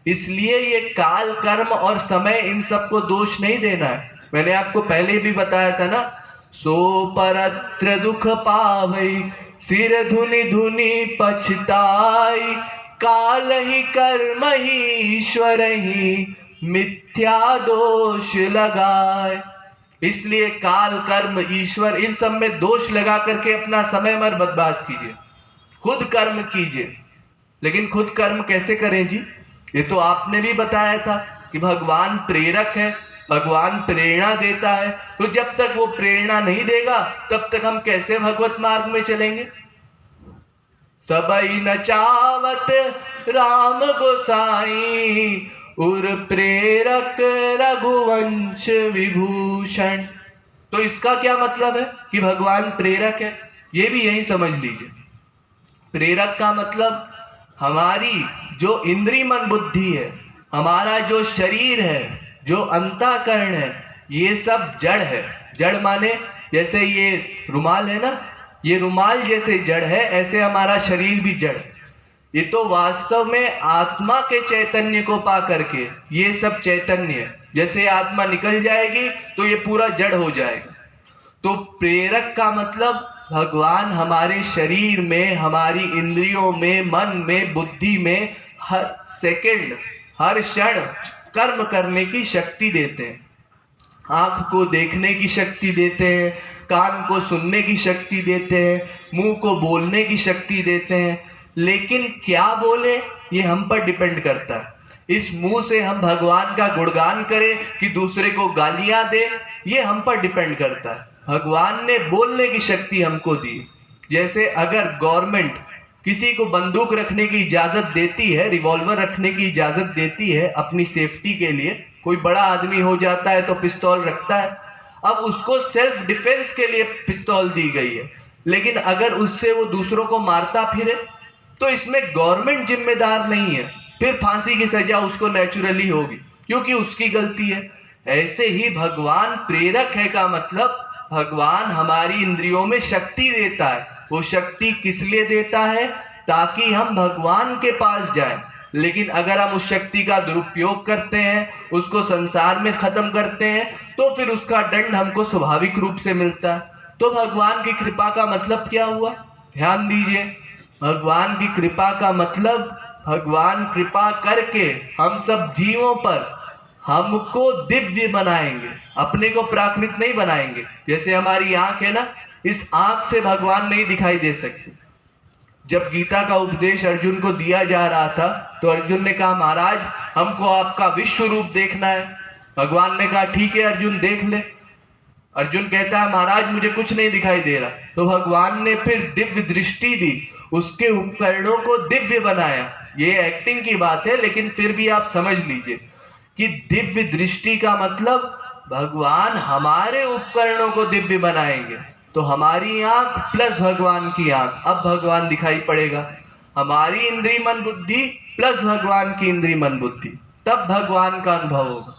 A: इसलिए ये काल, कर्म और समय, इन सबको दोष नहीं देना है। मैंने आपको पहले भी बताया था ना, सो परत्र दुख पावई, सिर धुनि धुनि पछताई, काल ही कर्म ही ईश्वर ही, मिथ्या दोष लगाए। इसलिए काल, कर्म, ईश्वर, इन सब में दोष लगा करके अपना समय मत बर्बाद कीजिए, खुद कर्म कीजिए। लेकिन खुद कर्म कैसे करें जी? ये तो आपने भी बताया था कि भगवान प्रेरक है, भगवान प्रेरणा देता है। तो जब तक वो प्रेरणा नहीं देगा तब तक हम कैसे भगवत मार्ग में चलेंगे? सबई नचावत राम गोसाई, उर प्रेरक रघुवंश विभूषण। तो इसका क्या मतलब है कि भगवान प्रेरक है? ये भी यही समझ लीजिए। प्रेरक का मतलब हमारी जो इंद्रिय मन बुद्धि है, हमारा जो शरीर है, जो अंतःकरण है, ये सब जड़ है। जड़ माने जैसे ये रुमाल है ना, ये रुमाल जैसे जड़ है ऐसे हमारा शरीर भी जड़ है। ये तो वास्तव में आत्मा के चैतन्य को पा करके ये सब चैतन्य है। जैसे आत्मा निकल जाएगी तो ये पूरा जड़ हो जाएगा। तो प्रेरक का मतलब भगवान हमारे शरीर में, हमारी इंद्रियों में, मन में, बुद्धि में हर सेकंड, हर क्षण कर्म करने की शक्ति देते हैं। आंख को देखने की शक्ति देते हैं, कान को सुनने की शक्ति देते हैं, मुंह को बोलने की शक्ति देते हैं। लेकिन क्या बोले ये हम पर डिपेंड करता है। इस मुंह से हम भगवान का गुणगान करें कि दूसरे को गालियां दे, ये हम पर डिपेंड करता है। भगवान ने बोलने की शक्ति हमको दी। जैसे अगर गवर्नमेंट किसी को बंदूक रखने की इजाजत देती है, रिवॉल्वर रखने की इजाजत देती है अपनी सेफ्टी के लिए, कोई बड़ा आदमी हो जाता है तो पिस्तौल रखता है, अब उसको सेल्फ डिफेंस के लिए पिस्तौल दी गई है। लेकिन अगर उससे वो दूसरों को मारता फिरे तो इसमें गवर्नमेंट जिम्मेदार नहीं है, फिर फांसी की सजा उसको नेचुरली होगी क्योंकि उसकी गलती है। ऐसे ही भगवान प्रेरक है का मतलब भगवान हमारी इंद्रियों में शक्ति देता है। वो शक्ति किस लिए देता है? ताकि हम भगवान के पास जाएं। लेकिन अगर हम उस शक्ति का दुरुपयोग करते हैं, उसको संसार में खत्म करते हैं, तो फिर उसका दंड हमको स्वाभाविक रूप से मिलता है। तो भगवान की कृपा का मतलब क्या हुआ? ध्यान दीजिए, भगवान की कृपा का मतलब भगवान कृपा करके हम सब जीवों पर हमको दिव्य बनाएंगे, अपने को प्राकृत नहीं बनाएंगे। जैसे हमारी आंख है ना, इस आंख से भगवान नहीं दिखाई दे सकते। जब गीता का उपदेश अर्जुन को दिया जा रहा था तो अर्जुन ने कहा, महाराज हमको आपका विश्व रूप देखना है। भगवान ने कहा, ठीक है अर्जुन देख ले। अर्जुन कहता है, महाराज मुझे कुछ नहीं दिखाई दे रहा। तो भगवान ने फिर दिव्य दृष्टि दी, उसके उपकरणों को दिव्य बनाया। ये एक्टिंग की बात है, लेकिन फिर भी आप समझ लीजिए कि दिव्य दृष्टि का मतलब भगवान हमारे उपकरणों को दिव्य बनाएंगे। तो हमारी आंख प्लस भगवान की आंख, अब भगवान दिखाई पड़ेगा। हमारी इंद्री मन बुद्धि प्लस भगवान की इंद्री मन बुद्धि, तब भगवान का अनुभव होगा।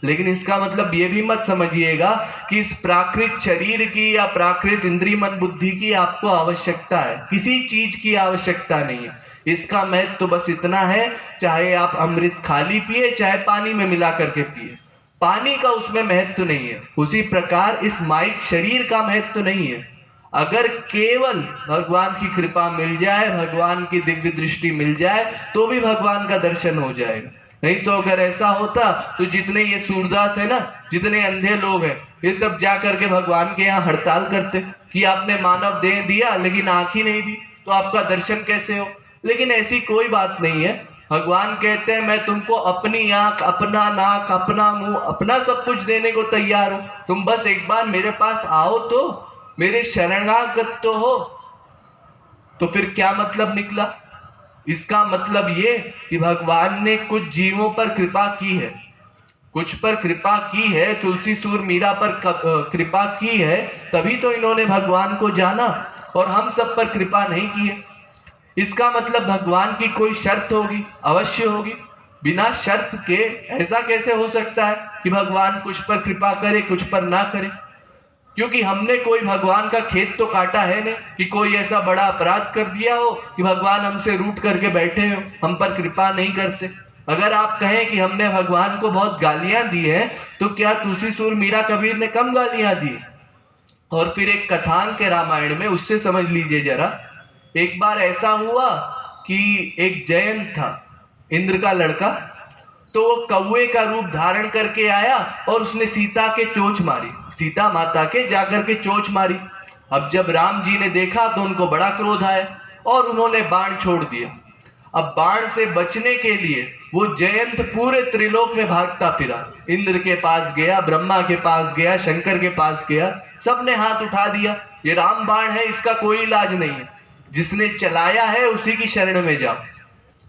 A: लेकिन इसका मतलब ये भी मत समझिएगा कि इस प्राकृत शरीर की या प्राकृत इंद्री मन बुद्धि की आपको आवश्यकता है। किसी चीज की आवश्यकता नहीं है। इसका महत्व तो बस इतना है, चाहे आप अमृत खाली पिए चाहे पानी में मिला करके पिए, पानी का उसमें महत्व नहीं है। उसी प्रकार इस माइक शरीर का महत्व नहीं है। अगर केवल भगवान की कृपा मिल जाए, भगवान की दिव्य दृष्टि मिल जाए, तो भी भगवान का दर्शन हो जाएगा। नहीं तो अगर ऐसा होता तो जितने ये सूरदास है ना, जितने अंधे लोग हैं, ये सब जा करके भगवान के यहाँ हड़ताल करते कि आपने मानव देह दिया लेकिन आंख ही नहीं दी, तो आपका दर्शन कैसे हो। लेकिन ऐसी कोई बात नहीं है। भगवान कहते हैं, मैं तुमको अपनी आंख, अपना नाक, अपना मुंह, अपना सब कुछ देने को तैयार हूं। तुम बस एक बार मेरे पास आओ, तो मेरे शरणागत तो हो। तो फिर क्या मतलब निकला? इसका मतलब ये कि भगवान ने कुछ जीवों पर कृपा की है, कुछ पर कृपा की है, तुलसी सूर मीरा पर कृपा की है, तभी तो इन्होंने भगवान को जाना, और हम सब पर कृपा नहीं की है। इसका मतलब भगवान की कोई शर्त होगी, अवश्य होगी। बिना शर्त के ऐसा कैसे हो सकता है कि भगवान कुछ पर कृपा करे कुछ पर ना करे? क्योंकि हमने कोई भगवान का खेत तो काटा है नहीं कि कोई ऐसा बड़ा अपराध कर दिया हो कि भगवान हमसे रूठ करके बैठे हो, हम पर कृपा नहीं करते। अगर आप कहें कि हमने भगवान को बहुत गालियां दी है, तो क्या तुलसी सूर मीरा कबीर ने कम गालियां दी? और फिर एक कथांक के रामायण में, उससे समझ लीजिए जरा। एक बार ऐसा हुआ कि एक जयंत था, इंद्र का लड़का, तो वो कौवे का रूप धारण करके आया और उसने सीता के चोंच मारी, सीता माता के जाकर के चोंच मारी। अब जब राम जी ने देखा तो उनको बड़ा क्रोध आया और उन्होंने बाण छोड़ दिया। अब बाण से बचने के लिए वो जयंत पूरे त्रिलोक में भागता फिरा, इंद्र के पास गया, ब्रह्मा के पास गया, शंकर के पास गया, सबने हाथ उठा दिया, ये राम बाण है, इसका कोई इलाज नहीं है, जिसने चलाया है उसी की शरण में जाओ।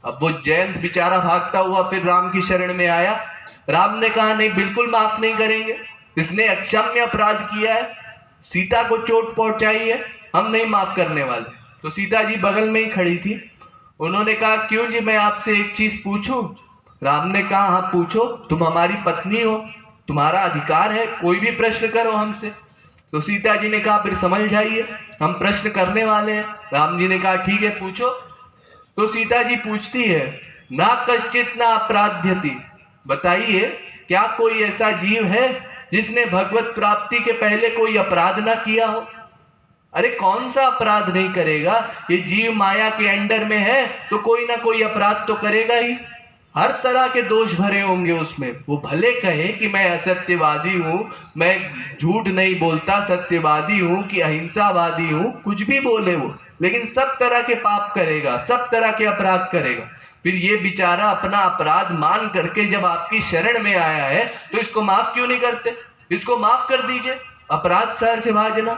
A: अब वो जयंत बेचारा भागता हुआ फिर राम की शरण में आया। राम ने कहा, नहीं, बिल्कुल माफ नहीं करेंगे, इसने अक्षम्य अपराध किया है, सीता को चोट पहुंचाई है, हम नहीं माफ करने वाले। तो सीता जी बगल में ही खड़ी थी। उन्होंने कहा, क्यों जी, मैं आपसे एक चीज पूछूं? राम ने कहा, हाँ पूछो, तुम हमारी पत्नी हो, तुम्हारा अधिकार है, कोई भी प्रश्न करो हमसे। तो सीता जी ने कहा, फिर समझ जाइए, हम प्रश्न करने वाले हैं। राम जी ने कहा, ठीक है पूछो। तो सीता जी पूछती है, ना कश्चित ना अपराध्यति, बताइए क्या कोई ऐसा जीव है जिसने भगवत प्राप्ति के पहले कोई अपराध ना किया हो? अरे कौन सा अपराध नहीं करेगा? ये जीव माया के अंडर में है तो कोई ना कोई अपराध तो करेगा ही। हर तरह के दोष भरे होंगे उसमें। वो भले कहे कि मैं असत्यवादी हूं, मैं झूठ नहीं बोलता, सत्यवादी हूं कि अहिंसावादी हूं, कुछ भी बोले वो, लेकिन सब तरह के पाप करेगा, सब तरह के अपराध करेगा। फिर ये बेचारा अपना अपराध मान करके जब आपकी शरण में आया है तो इसको माफ क्यों नहीं करते? इसको माफ कर दीजिए, अपराध शहर से भाजना।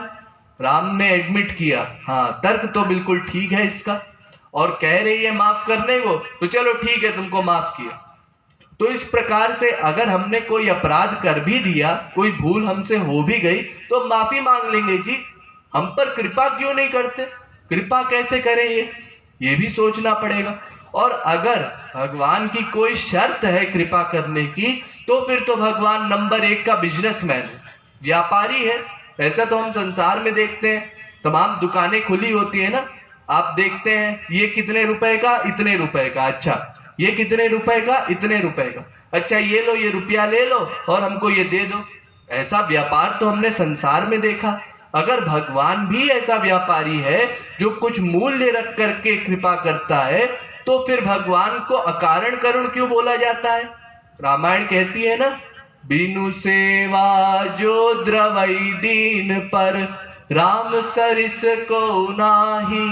A: राम ने एडमिट किया, हाँ तर्क तो बिल्कुल ठीक है इसका, और कह रही है माफ करने को, तो चलो ठीक है तुमको माफ किया। तो इस प्रकार से अगर हमने कोई अपराध कर भी दिया, कोई भूल हमसे हो भी गई, तो माफी मांग लेंगे जी, हम पर कृपा क्यों नहीं करते? कृपा कैसे करें ये भी सोचना पड़ेगा। और अगर भगवान की कोई शर्त है कृपा करने की, तो फिर तो भगवान नंबर 1 का बिजनेसमैन है, व्यापारी है। ऐसा तो हम संसार में देखते हैं, तमाम दुकानें खुली होती है ना, आप देखते हैं ये कितने रुपए का, इतने रुपए का, अच्छा ये कितने रुपए का, इतने रुपए का, अच्छा ये लो, ये रुपया ले लो और हमको ये दे दो। ऐसा व्यापार तो हमने संसार में देखा। अगर भगवान भी ऐसा व्यापारी है जो कुछ मूल्य रख करके कृपा करता है, तो फिर भगवान को अकारण करुण क्यों बोला जाता है? रामायण कहती है ना, बिनु सेवा जो द्रवई दीन पर, राम सरिस को नाही।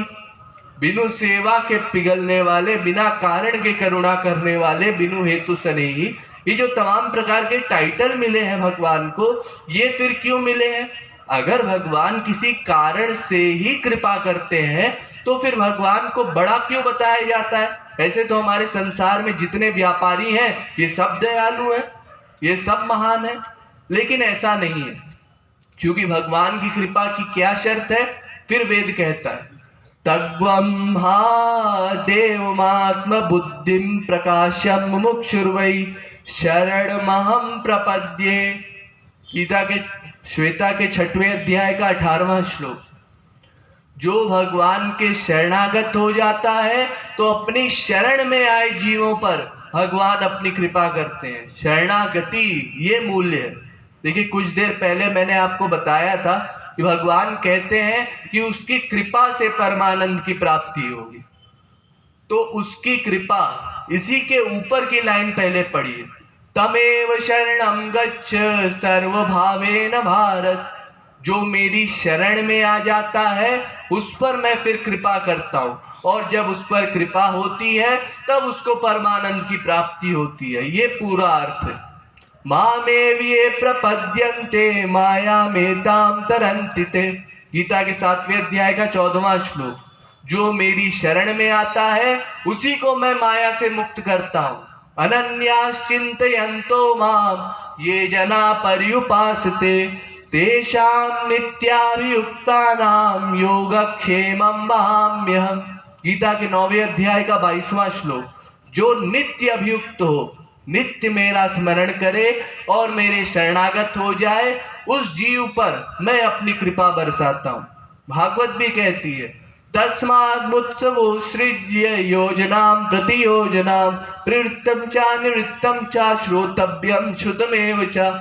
A: बिनु सेवा के पिघलने वाले, बिना कारण के करुणा करने वाले, बिनु हेतु स्नेही, ये जो तमाम प्रकार के टाइटल मिले हैं भगवान को, ये फिर क्यों मिले हैं? अगर भगवान किसी कारण से ही कृपा करते हैं तो फिर भगवान को बड़ा क्यों बताया जाता है? ऐसे तो हमारे संसार में जितने व्यापारी हैं ये सब दयालु हैं, ये सब महान हैं, लेकिन ऐसा नहीं है। क्योंकि भगवान की कृपा की क्या शर्त है? फिर वेद कहता है, तग्वम हा देवमात्म बुद्धिम प्रकाशम मुमुक्षुर्वै शरणमहं प्रपद्ये। गीता के श्वेता के 6वें अध्याय का 18वां श्लोक। जो भगवान के शरणागत हो जाता है तो अपनी शरण में आए जीवों पर भगवान अपनी कृपा करते हैं। शरणागति ये मूल्य है। देखिए, कुछ देर पहले मैंने आपको बताया था कि भगवान कहते हैं कि उसकी कृपा से परमानंद की प्राप्ति होगी। तो उसकी कृपा, इसी के ऊपर की लाइन पहले पढ़िए, तमेव शरणं गच्छ सर्वभावेन भारत। जो मेरी शरण में आ जाता है उस पर मैं फिर कृपा करता हूँ, और जब उस पर कृपा होती है तब उसको परमानंद की प्राप्ति होती है। ये पूरा अर्थ है। मामेव ये प्रपद्यन्ते माया में ताम तरन्ति ते। गीता के 7वें अध्याय का 14वां श्लोक। जो मेरी शरण में आता है उसी को मैं माया से मुक्त करता हूँ। अनन्याश्चिन्तयन्तो माम ये जना पर्युपासते तेषां नित्याभियुक्तानां योगक्षेमं वहाम्यहम्। गीता के 9वें अध्याय का 22वां श्लोक। जो नित्य अभियुक्त हो, नित्य मेरा स्मरण करे और मेरे शरणागत हो जाए, उस जीव पर मैं अपनी कृपा बरसाता हूँ। भागवत भी कहती है, तस्माद्मुत्सवो सृज्य योजनां प्रति योजनां प्रवृत्तं च निवृत्तं च श्रोतव्यं श्रुतमेव च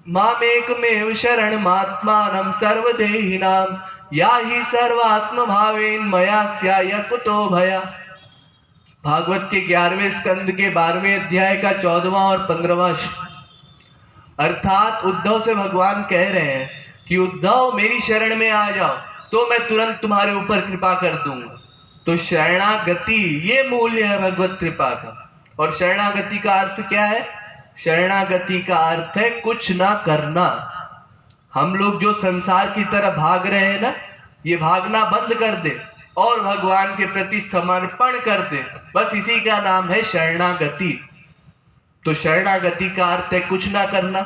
A: मामेकमेव शरणमात्मानं सर्वदेहिनां याहि सर्वात्म भावेन मया स्याय कुतो भया। भागवत के 11वें स्कंद के 12वें अध्याय का 14वां और 15वां। अर्थात उद्धव से भगवान कह रहे हैं कि उद्धव मेरी शरण में आ जाओ तो मैं तुरंत तुम्हारे ऊपर कृपा कर दूंगा। तो शरणागति ये मूल्य है भगवत कृपा का। और शरणागति का अर्थ क्या है? शरणागति का अर्थ है कुछ ना करना। हम लोग जो संसार की तरफ भाग रहे हैं ना, ये भागना बंद कर दे और भगवान के प्रति समर्पण कर दे, बस इसी का नाम है शरणागति। तो शरणागति का अर्थ है कुछ ना करना,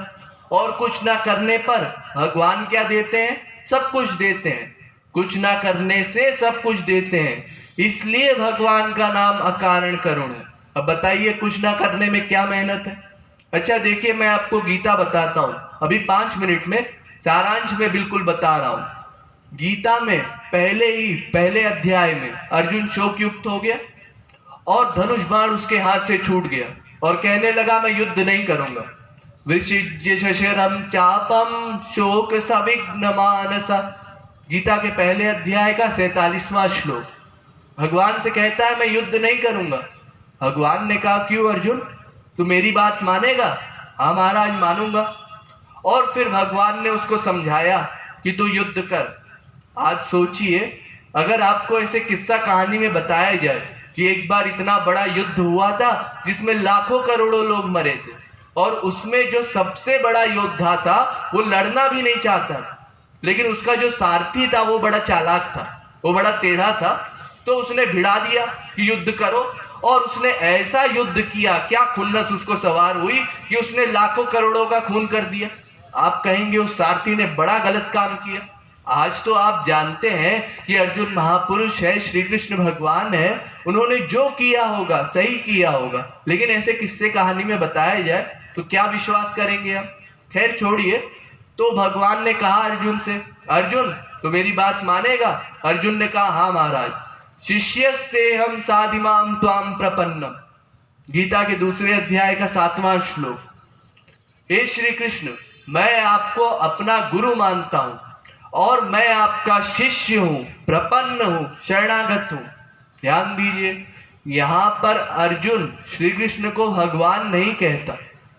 A: और कुछ ना करने पर भगवान क्या देते हैं? सब कुछ देते हैं। कुछ ना करने से सब कुछ देते हैं, इसलिए भगवान का नाम अकारण करुण है। अब बताइए कुछ ना करने में क्या मेहनत है? अच्छा देखिए, मैं आपको गीता बताता हूँ अभी 5 मिनट में, सारांश में बिल्कुल बता रहा हूँ। गीता में पहले अध्याय में अर्जुन शोकयुक्त हो गया और धनुष बाण उसके हाथ से छूट गया और कहने लगा मैं युद्ध नहीं करूंगा। विसृज्य शशरं चापम शोक सविघ्न मानसा। गीता के पहले अध्याय का 47वां श्लोक। भगवान से कहता है मैं युद्ध नहीं करूंगा। भगवान ने कहा क्यों अर्जुन, तू मेरी बात मानेगा? हाँ महाराज मानूंगा। और फिर भगवान ने उसको समझाया कि तू युद्ध कर। आज सोचिए, अगर आपको ऐसे किस्सा कहानी में बताया जाए कि एक बार इतना बड़ा युद्ध हुआ था जिसमें लाखों करोड़ों लोग मरे थे, और उसमें जो सबसे बड़ा योद्धा था वो लड़ना भी नहीं चाहता था, लेकिन उसका जो सारथी था वो बड़ा चालाक था, वो बड़ा टेढ़ा था, तो उसने भिड़ा दिया कि युद्ध करो, और उसने ऐसा युद्ध किया, क्या खुन्नस उसको सवार हुई कि उसने लाखों करोड़ों का खून कर दिया। आप कहेंगे उस सारथी ने बड़ा गलत काम किया। आज तो आप जानते हैं कि अर्जुन महापुरुष है, श्री कृष्ण भगवान है, उन्होंने जो किया होगा सही किया होगा, लेकिन ऐसे किस्से कहानी में बताया जाए तो क्या विश्वास करेंगे हम? खैर छोड़िए। तो भगवान ने कहा अर्जुन से, अर्जुन तो मेरी बात मानेगा? अर्जुन ने कहा हाँ महाराज। शिष्यस्ते हम साधिमाम त्वाम प्रपन्नम, गीता के दूसरे अध्याय का 7वां श्लोक। हे श्री कृष्ण, मैं आपको अपना गुरु मानता हूं और मैं आपका शिष्य हूं, प्रपन्न हूं, शरणागत हूं। ध्यान दीजिए, यहां पर अर्जुन श्री कृष्ण को भगवान नहीं कहता,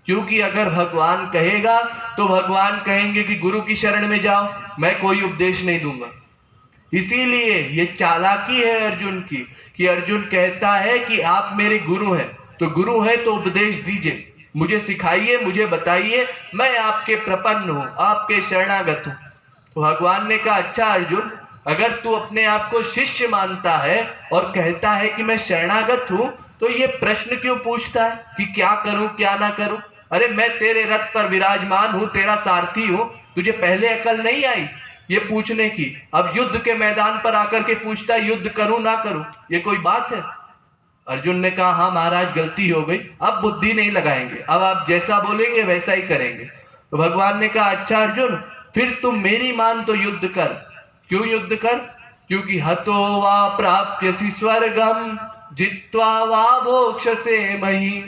A: क्योंकि अगर भगवान कहेगा तो भगवान कहेंगे कि गुरु की शरण में जाओ, मैं कोई उपदेश नहीं दूंगा। इसीलिए ये चालाकी है अर्जुन की कि अर्जुन कहता है कि आप मेरे गुरु हैं, तो गुरु है तो उपदेश दीजिए, मुझे सिखाइए, मुझे बताइए, मैं आपके प्रपन्न हूं, आपके शरणागत हूं। तो भगवान ने कहा अच्छा अर्जुन, अगर तू अपने आप को शिष्य मानता है और कहता है कि मैं शरणागत हूं, तो ये प्रश्न क्यों पूछता है कि क्या करूं क्या ना करूं? अरे मैं तेरे रथ पर विराजमान हूं, तेरा सारथी हूं, तुझे पहले अकल नहीं आई ये पूछने की? अब युद्ध के मैदान पर आकर के पूछता है युद्ध करूं ना करूं, ये कोई बात है? अर्जुन ने कहा हाँ महाराज गलती हो गई, अब बुद्धि नहीं लगाएंगे, अब आप जैसा बोलेंगे वैसा ही करेंगे। तो भगवान ने कहा अच्छा अर्जुन, फिर तुम मेरी मान तो युद्ध कर। क्यों युद्ध कर? क्योंकि हतो वा प्राप्यसि स्वर्गम जित्वा वा भोक्ष्यसे महीम्,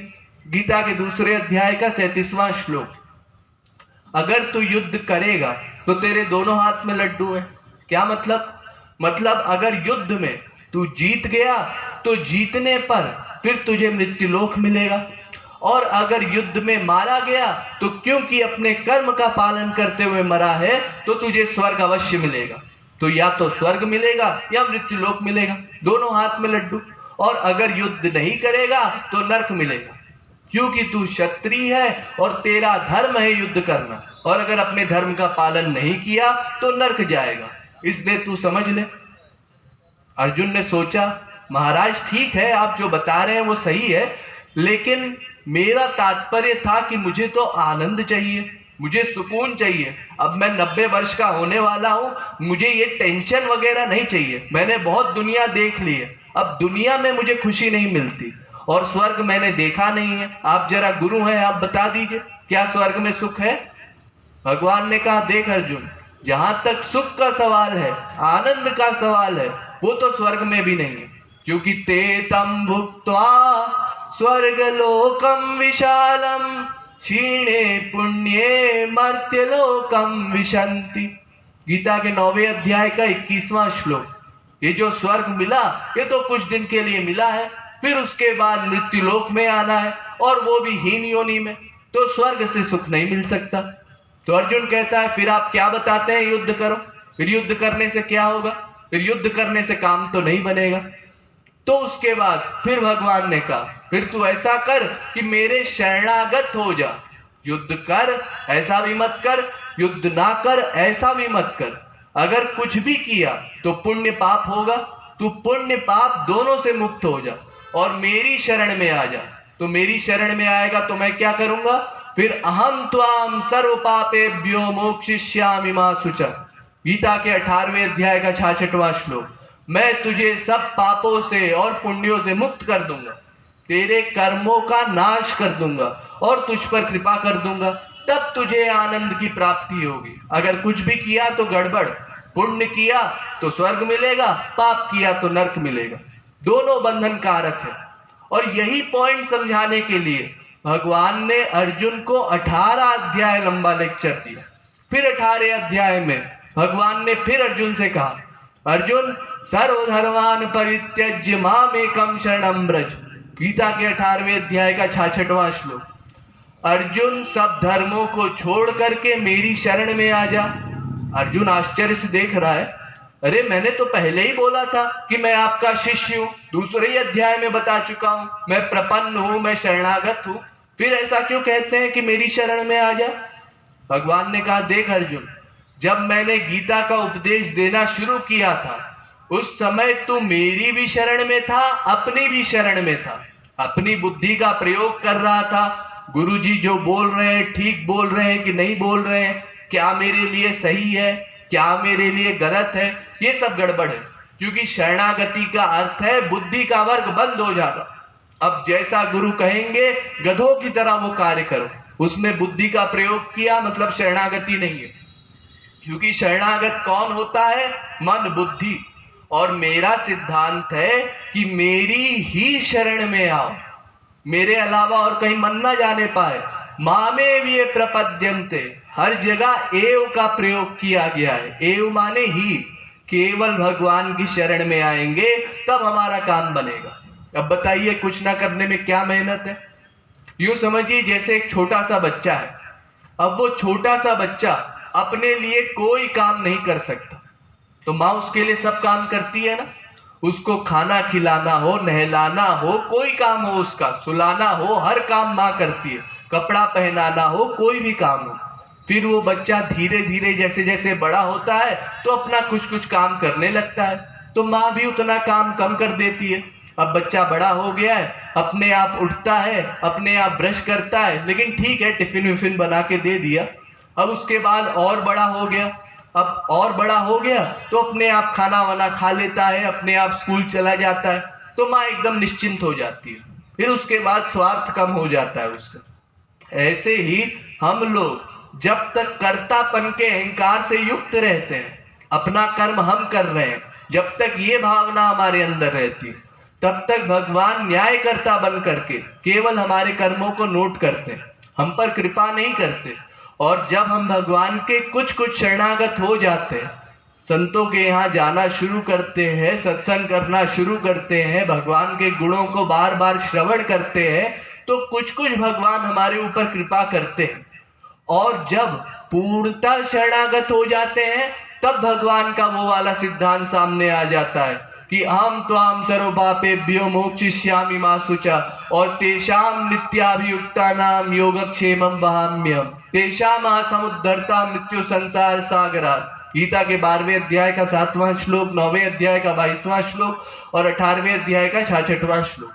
A: गीता के दूसरे अध्याय का 37वां श्लोक। अगर तू युद्ध करेगा तो तेरे दोनों हाथ में लड्डू है। क्या मतलब? मतलब अगर युद्ध में तू जीत गया तो जीतने पर फिर तुझे मृत्युलोक मिलेगा, और अगर युद्ध में मारा गया तो क्योंकि अपने कर्म का पालन करते हुए मरा है तो तुझे स्वर्ग अवश्य मिलेगा। तो या तो स्वर्ग मिलेगा या मृत्युलोक मिलेगा, दोनों हाथ में लड्डू। और अगर युद्ध नहीं करेगा तो नरक मिलेगा, क्योंकि तू क्षत्रिय है और तेरा धर्म है युद्ध करना, और अगर अपने धर्म का पालन नहीं किया तो नरक जाएगा, इसलिए तू समझ ले। अर्जुन ने सोचा महाराज ठीक है, आप जो बता रहे हैं वो सही है, लेकिन मेरा तात्पर्य था कि मुझे तो आनंद चाहिए, मुझे सुकून चाहिए। अब मैं 90 वर्ष का होने वाला हूं, मुझे ये टेंशन वगैरह नहीं चाहिए। मैंने बहुत दुनिया देख ली है, अब दुनिया में मुझे खुशी नहीं मिलती, और स्वर्ग मैंने देखा नहीं है। आप जरा गुरु हैं, आप बता दीजिए क्या स्वर्ग में सुख है? भगवान ने कहा देख अर्जुन, जहां तक सुख का सवाल है, आनंद का सवाल है, वो तो स्वर्ग में भी नहीं है, क्योंकि ते तम भुक्त्वा स्वर्गलोकम विशालम क्षीणे पुण्ये मर्त्यलोकम विशन्ति, गीता के 9वें अध्याय का 21वां श्लोक। ये जो स्वर्ग मिला ये तो कुछ दिन के लिए मिला है, फिर उसके बाद मृत्युलोक में आना है, और वो भी हीन योनि में, तो स्वर्ग से सुख नहीं मिल सकता। तो अर्जुन कहता है फिर आप क्या बताते हैं युद्ध करो? फिर युद्ध करने से क्या होगा? फिर युद्ध करने से काम तो नहीं बनेगा। तो उसके बाद फिर भगवान ने कहा फिर तू ऐसा कर कि मेरे शरणागत हो जा, युद्ध कर ऐसा भी मत कर, युद्ध ना कर ऐसा भी मत कर। अगर कुछ भी किया तो पुण्य पाप होगा, तू पुण्य पाप दोनों से मुक्त हो जा और मेरी शरण में आ जा। तो मेरी शरण में आएगा तो मैं क्या करूंगा? फिर अहम त्वाम सर्व पापेभ्यो मोक्षयिष्यामि मा शुचः, गीता के 18वें अध्याय का 66वां श्लोक। मैं तुझे सब पापों से और पुण्यों से मुक्त कर दूंगा, तेरे कर्मों का नाश कर दूंगा और तुझ पर कृपा कर दूंगा, तब तुझे आनंद की प्राप्ति होगी। अगर कुछ भी किया तो गड़बड़, पुण्य किया तो स्वर्ग मिलेगा, पाप किया तो नरक मिलेगा, दोनों बंधन कारक है। और यही पॉइंट समझाने के लिए भगवान ने अर्जुन को 18 अध्याय लंबा लेक्चर दिया। फिर 18 अध्याय में भगवान ने फिर अर्जुन से कहा अर्जुन सर्वधर्मान परित्यज्य मामेकं शरणं व्रज, गीता के 18वें अध्याय का 66वां श्लोक। अर्जुन सब धर्मों को छोड़ करके मेरी शरण में आ जा। अर्जुन आश्चर्य से देख रहा है, अरे मैंने तो पहले ही बोला था कि मैं आपका शिष्य हूं, दूसरे ही अध्याय में बता चुका हूं, मैं प्रपन्न हूं, मैं शरणागत हूं, फिर ऐसा क्यों कहते हैं कि मेरी शरण में आ जा? भगवान ने कहा देख अर्जुन, जब मैंने गीता का उपदेश देना शुरू किया था उस समय तू मेरी भी शरण में था, अपनी भी शरण में था, अपनी बुद्धि का प्रयोग कर रहा था, गुरुजी जो बोल रहे हैं ठीक बोल रहे हैं कि नहीं बोल रहे हैं, क्या मेरे लिए सही है, क्या मेरे लिए गलत है, ये सब गड़बड़ है। क्योंकि शरणागति का अर्थ है बुद्धि का वर्ग बंद हो जाना। अब जैसा गुरु कहेंगे गधों की तरह वो कार्य करो, उसमें बुद्धि का प्रयोग किया मतलब शरणागति नहीं है, क्योंकि शरणागत कौन होता है? मन बुद्धि। और मेरा सिद्धांत है कि मेरी ही शरण में आओ, मेरे अलावा और कहीं मन ना जाने पाए। मामेव ये प्रपद्यन्ते, हर जगह एव का प्रयोग किया गया है। एव माने ही, केवल भगवान की शरण में आएंगे तब हमारा काम बनेगा। अब बताइए कुछ ना करने में क्या मेहनत है? यूं समझिए जैसे एक छोटा सा बच्चा है। अब वो छोटा सा बच्चा अपने लिए कोई काम नहीं कर सकता, तो माँ उसके लिए सब काम करती है ना। उसको खाना खिलाना हो, नहलाना हो, कोई काम हो, उसका सुलाना हो, हर काम माँ करती है। कपड़ा पहनाना हो, कोई भी काम हो। फिर वो बच्चा धीरे धीरे जैसे जैसे बड़ा होता है तो अपना कुछ कुछ काम करने लगता है, तो माँ भी उतना काम कम कर देती है। अब बच्चा बड़ा हो गया है, अपने आप उठता है, अपने आप ब्रश करता है, लेकिन ठीक है टिफिन विफिन बना के दे दिया। अब उसके बाद और बड़ा हो गया, अब और बड़ा हो गया तो अपने आप खाना वाना खा लेता है, अपने आप स्कूल चला जाता है, तो माँ एकदम निश्चिंत हो जाती है। फिर उसके बाद स्वार्थ कम हो जाता है उसका। ऐसे ही हम लोग जब तक कर्तापन के अहंकार से युक्त रहते हैं, अपना कर्म हम कर रहे हैं, जब तक ये भावना हमारे अंदर रहती है, तब तक भगवान न्यायकर्ता बन करके केवल हमारे कर्मों को नोट करते हैं, हम पर कृपा नहीं करते। और जब हम भगवान के कुछ कुछ शरणागत हो जाते हैं, संतों के यहाँ जाना शुरू करते हैं, सत्संग करना शुरू करते हैं, भगवान के गुणों को बार बार श्रवण करते हैं, तो कुछ कुछ भगवान हमारे ऊपर कृपा करते हैं। और जब पूर्णतः शरणागत हो जाते हैं तब भगवान का वो वाला सिद्धांत सामने आ जाता है कि अहम त्वाम सर्वपापेभ्यो मोक्षयिष्यामि मा शुचा, और तेषाम नित्याभियुक्तानां योगक्षेमं वहाम्यहम्, तेषाम समुद्धरता मृत्यु संसार सागरात्। गीता के 12वें अध्याय का 7वां श्लोक, 9वें अध्याय का 22वां श्लोक और 18वें अध्याय का 66वां श्लोक।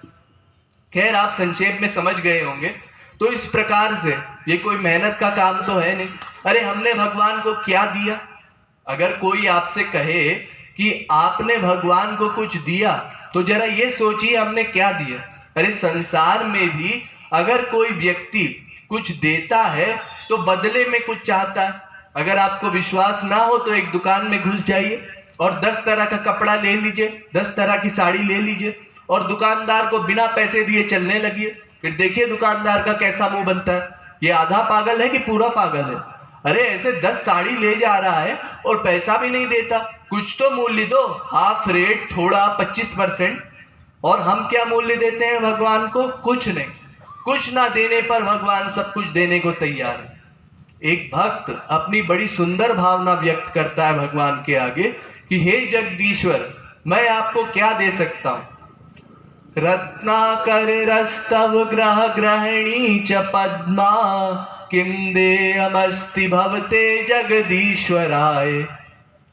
A: खैर आप संक्षेप में समझ गए होंगे। तो इस प्रकार से ये कोई मेहनत का काम तो है नहीं। अरे हमने भगवान को क्या दिया? अगर कोई आपसे कहे कि आपने भगवान को कुछ दिया, तो जरा ये सोचिए हमने क्या दिया। अरे संसार में भी अगर कोई व्यक्ति कुछ देता है तो बदले में कुछ चाहता है। अगर आपको विश्वास ना हो तो एक दुकान में घुस जाइए और 10 तरह का कपड़ा ले लीजिए, 10 तरह की साड़ी ले लीजिए और दुकानदार को बिना पैसे दिए चलने लगिए। फिर देखिए दुकानदार का कैसा मुंह बनता है, ये आधा पागल है कि पूरा पागल है। अरे ऐसे 10 साड़ी ले जा रहा है और पैसा भी नहीं देता, कुछ तो मूल्य दो, हाफ रेट, थोड़ा 25%। और हम क्या मूल्य देते हैं भगवान को? कुछ नहीं। कुछ ना देने पर भगवान सब कुछ देने को तैयार है। एक भक्त अपनी बड़ी सुंदर भावना व्यक्त करता है भगवान के आगे कि हे जगदीश्वर, मैं आपको क्या दे सकता हूं? रत्नाकर रस्तव ग्रह ग्रहणी च पद्मा, किम देयमस्ति भवते जगदीश्वराय।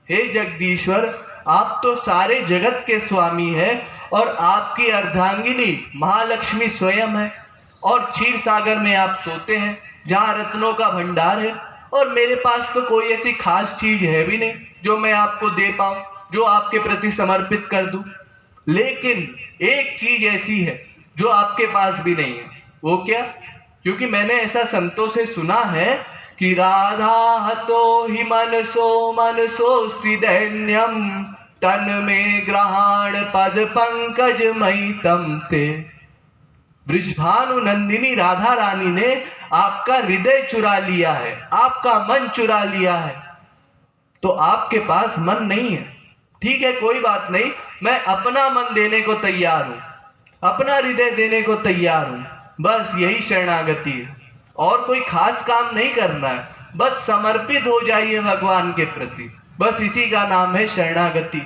A: हे जगदीश्वर, आप तो सारे जगत के स्वामी हैं और आपकी अर्धांगिनी महालक्ष्मी स्वयं है, और क्षीर सागर में आप सोते हैं जहाँ रत्नों का भंडार है, और मेरे पास तो कोई ऐसी खास चीज है भी नहीं जो मैं आपको दे पाऊं, जो आपके प्रति समर्पित कर दूं। लेकिन एक चीज ऐसी है जो आपके पास भी नहीं है। वो क्या? क्योंकि मैंने ऐसा संतों से सुना है कि राधा हतो हि मनसो मनसोस्ति दैन्यम, तन में ग्रहण पद पंकज मई तम ते। वृषभानु नंदिनी राधा रानी ने आपका हृदय चुरा लिया है, आपका मन चुरा लिया है, तो आपके पास मन नहीं है। ठीक है, कोई बात नहीं, मैं अपना मन देने को तैयार हूं, अपना हृदय देने को तैयार हूं। बस यही शरणागति है, और कोई खास काम नहीं करना है, बस समर्पित हो जाइए भगवान के प्रति, बस इसी का नाम है शरणागति।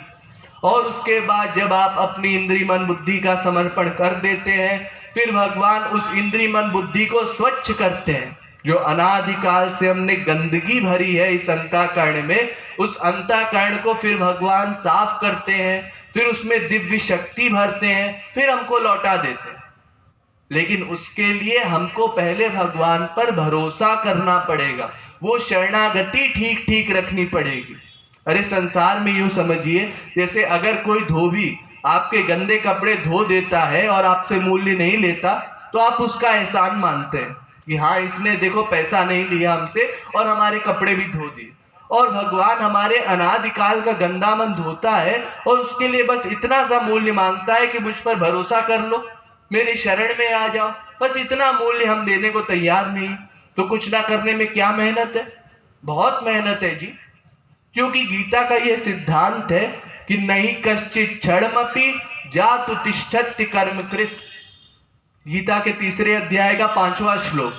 A: और उसके बाद जब आप अपनी इंद्री मन बुद्धि का समर्पण कर देते हैं, फिर भगवान उस इंद्री मन बुद्धि को स्वच्छ करते हैं। जो अनादिकाल से हमने गंदगी भरी है इस अंतःकरण में, उस अंतःकरण को फिर भगवान साफ करते हैं, फिर उसमें दिव्य शक्ति भरते हैं, फिर हमको लौटा देते हैं। लेकिन उसके लिए हमको पहले भगवान पर भरोसा करना पड़ेगा, वो शरणागति ठीक ठीक रखनी पड़ेगी। अरे संसार में यूं समझिए, जैसे अगर कोई धोबी आपके गंदे कपड़े धो देता है और आपसे मूल्य नहीं लेता, तो आप उसका एहसान मानते हैं। कि हाँ इसने देखो पैसा नहीं लिया हमसे और हमारे कपड़े भी धो दिए। और भगवान हमारे अनादिकाल का गंदा मन धोता है और उसके लिए बस इतना सा मूल्य मांगता है कि मुझ पर भरोसा कर लो, मेरे शरण में आ जाओ। बस इतना मूल्य हम देने को तैयार नहीं। तो कुछ ना करने में क्या मेहनत है? बहुत मेहनत है जी। क्योंकि गीता का यह सिद्धांत है कि नहीं कश्चित क्षणमपि जातु तिष्ठत्य कर्मकृत। गीता के 3 अध्याय का 5वां श्लोक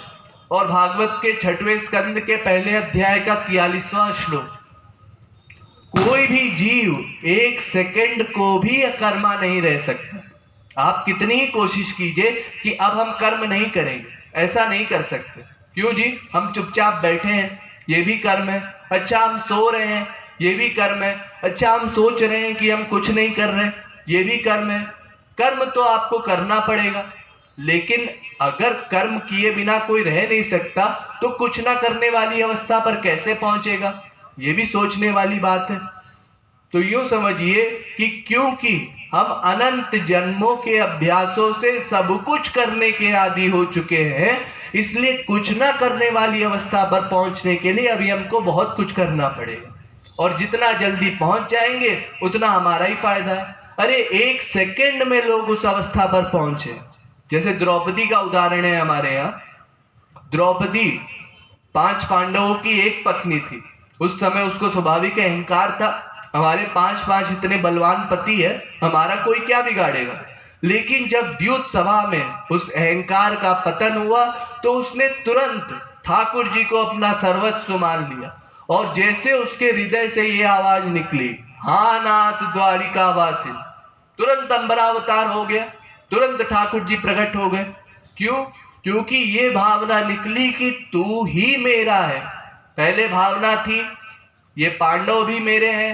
A: और भागवत के 6वें स्कंद के पहले अध्याय का 43वां श्लोक। कोई भी जीव 1 सेकंड को भी अकर्मा नहीं रह सकता। आप कितनी ही कोशिश कीजिए कि अब हम कर्म नहीं करेंगे, ऐसा नहीं कर सकते। क्यों जी? हम चुपचाप बैठे हैं, ये भी कर्म है। अच्छा हम सो रहे हैं, ये भी कर्म है। अच्छा हम सोच रहे हैं कि हम कुछ नहीं कर रहे, ये भी कर्म है। कर्म तो आपको करना पड़ेगा, लेकिन अगर कर्म किए बिना कोई रह नहीं सकता तो कुछ ना करने वाली अवस्था पर कैसे पहुंचेगा? ये भी सोचने वाली बात है। तो यूं समझिए कि क्योंकि हम अनंत जन्मों के अभ्यासों से सब कुछ करने के आदी हो चुके हैं, इसलिए कुछ ना करने वाली अवस्था पर पहुंचने के लिए अभी हमको बहुत कुछ करना पड़ेगा। और जितना जल्दी पहुंच जाएंगे उतना हमारा ही फायदा है। अरे 1 सेकंड में लोग उस अवस्था पर पहुंचे। जैसे द्रौपदी का उदाहरण है हमारे यहाँ। द्रौपदी 5 पांडवों की एक पत्नी थी। उस समय उसको स्वाभाविक अहंकार था, हमारे 5 इतने बलवान पति है, हमारा कोई क्या बिगाड़ेगा। लेकिन जब द्यूत सभा में उस अहंकार का पतन हुआ तो उसने तुरंत ठाकुर जी को अपना सर्वस्व मान लिया। और जैसे उसके हृदय से ये आवाज निकली, हाँ नाथ द्वारिका वासिन, तुरंत अंबरावतार हो गया, तुरंत ठाकुर जी प्रकट हो गए। क्यों? क्योंकि ये भावना निकली कि तू ही मेरा है। पहले भावना थी ये पांडव भी मेरे हैं,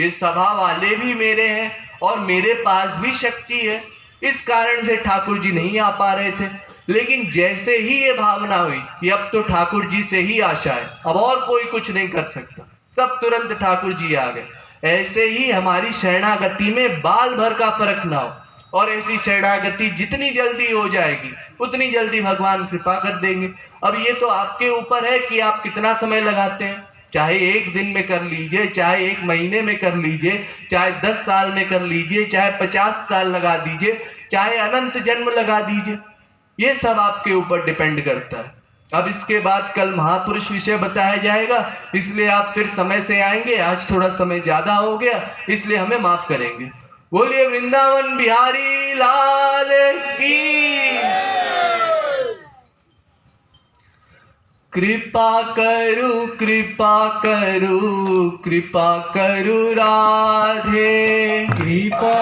A: ये सभा वाले भी मेरे हैं और मेरे पास भी शक्ति है। इस कारण से ठाकुर जी नहीं आ पा रहे थे। लेकिन जैसे ही ये भावना हुई कि अब तो ठाकुर जी से ही आशा है, अब और कोई कुछ नहीं कर सकता, तब तुरंत ठाकुर जी आ गए। ऐसे ही हमारी शरणागति में बाल भर का फर्क ना हो, और ऐसी शरणागति जितनी जल्दी हो जाएगी उतनी जल्दी भगवान कृपा कर देंगे। अब ये तो आपके ऊपर है कि आप कितना समय लगाते हैं। चाहे 1 दिन में कर लीजिए, चाहे 1 महीने में कर लीजिए, चाहे 10 साल में कर लीजिए, चाहे 50 साल लगा दीजिए, चाहे अनंत जन्म लगा दीजिए। ये सब आपके ऊपर डिपेंड करता है। अब इसके बाद कल महापुरुष विषय बताया जाएगा, इसलिए आप फिर समय से आएंगे। आज थोड़ा समय ज्यादा हो गया, इसलिए हमें माफ करेंगे। बोलिए वृंदावन बिहारी लाल की। कृपा करू कृपा करू कृपा करू राधे। कृपा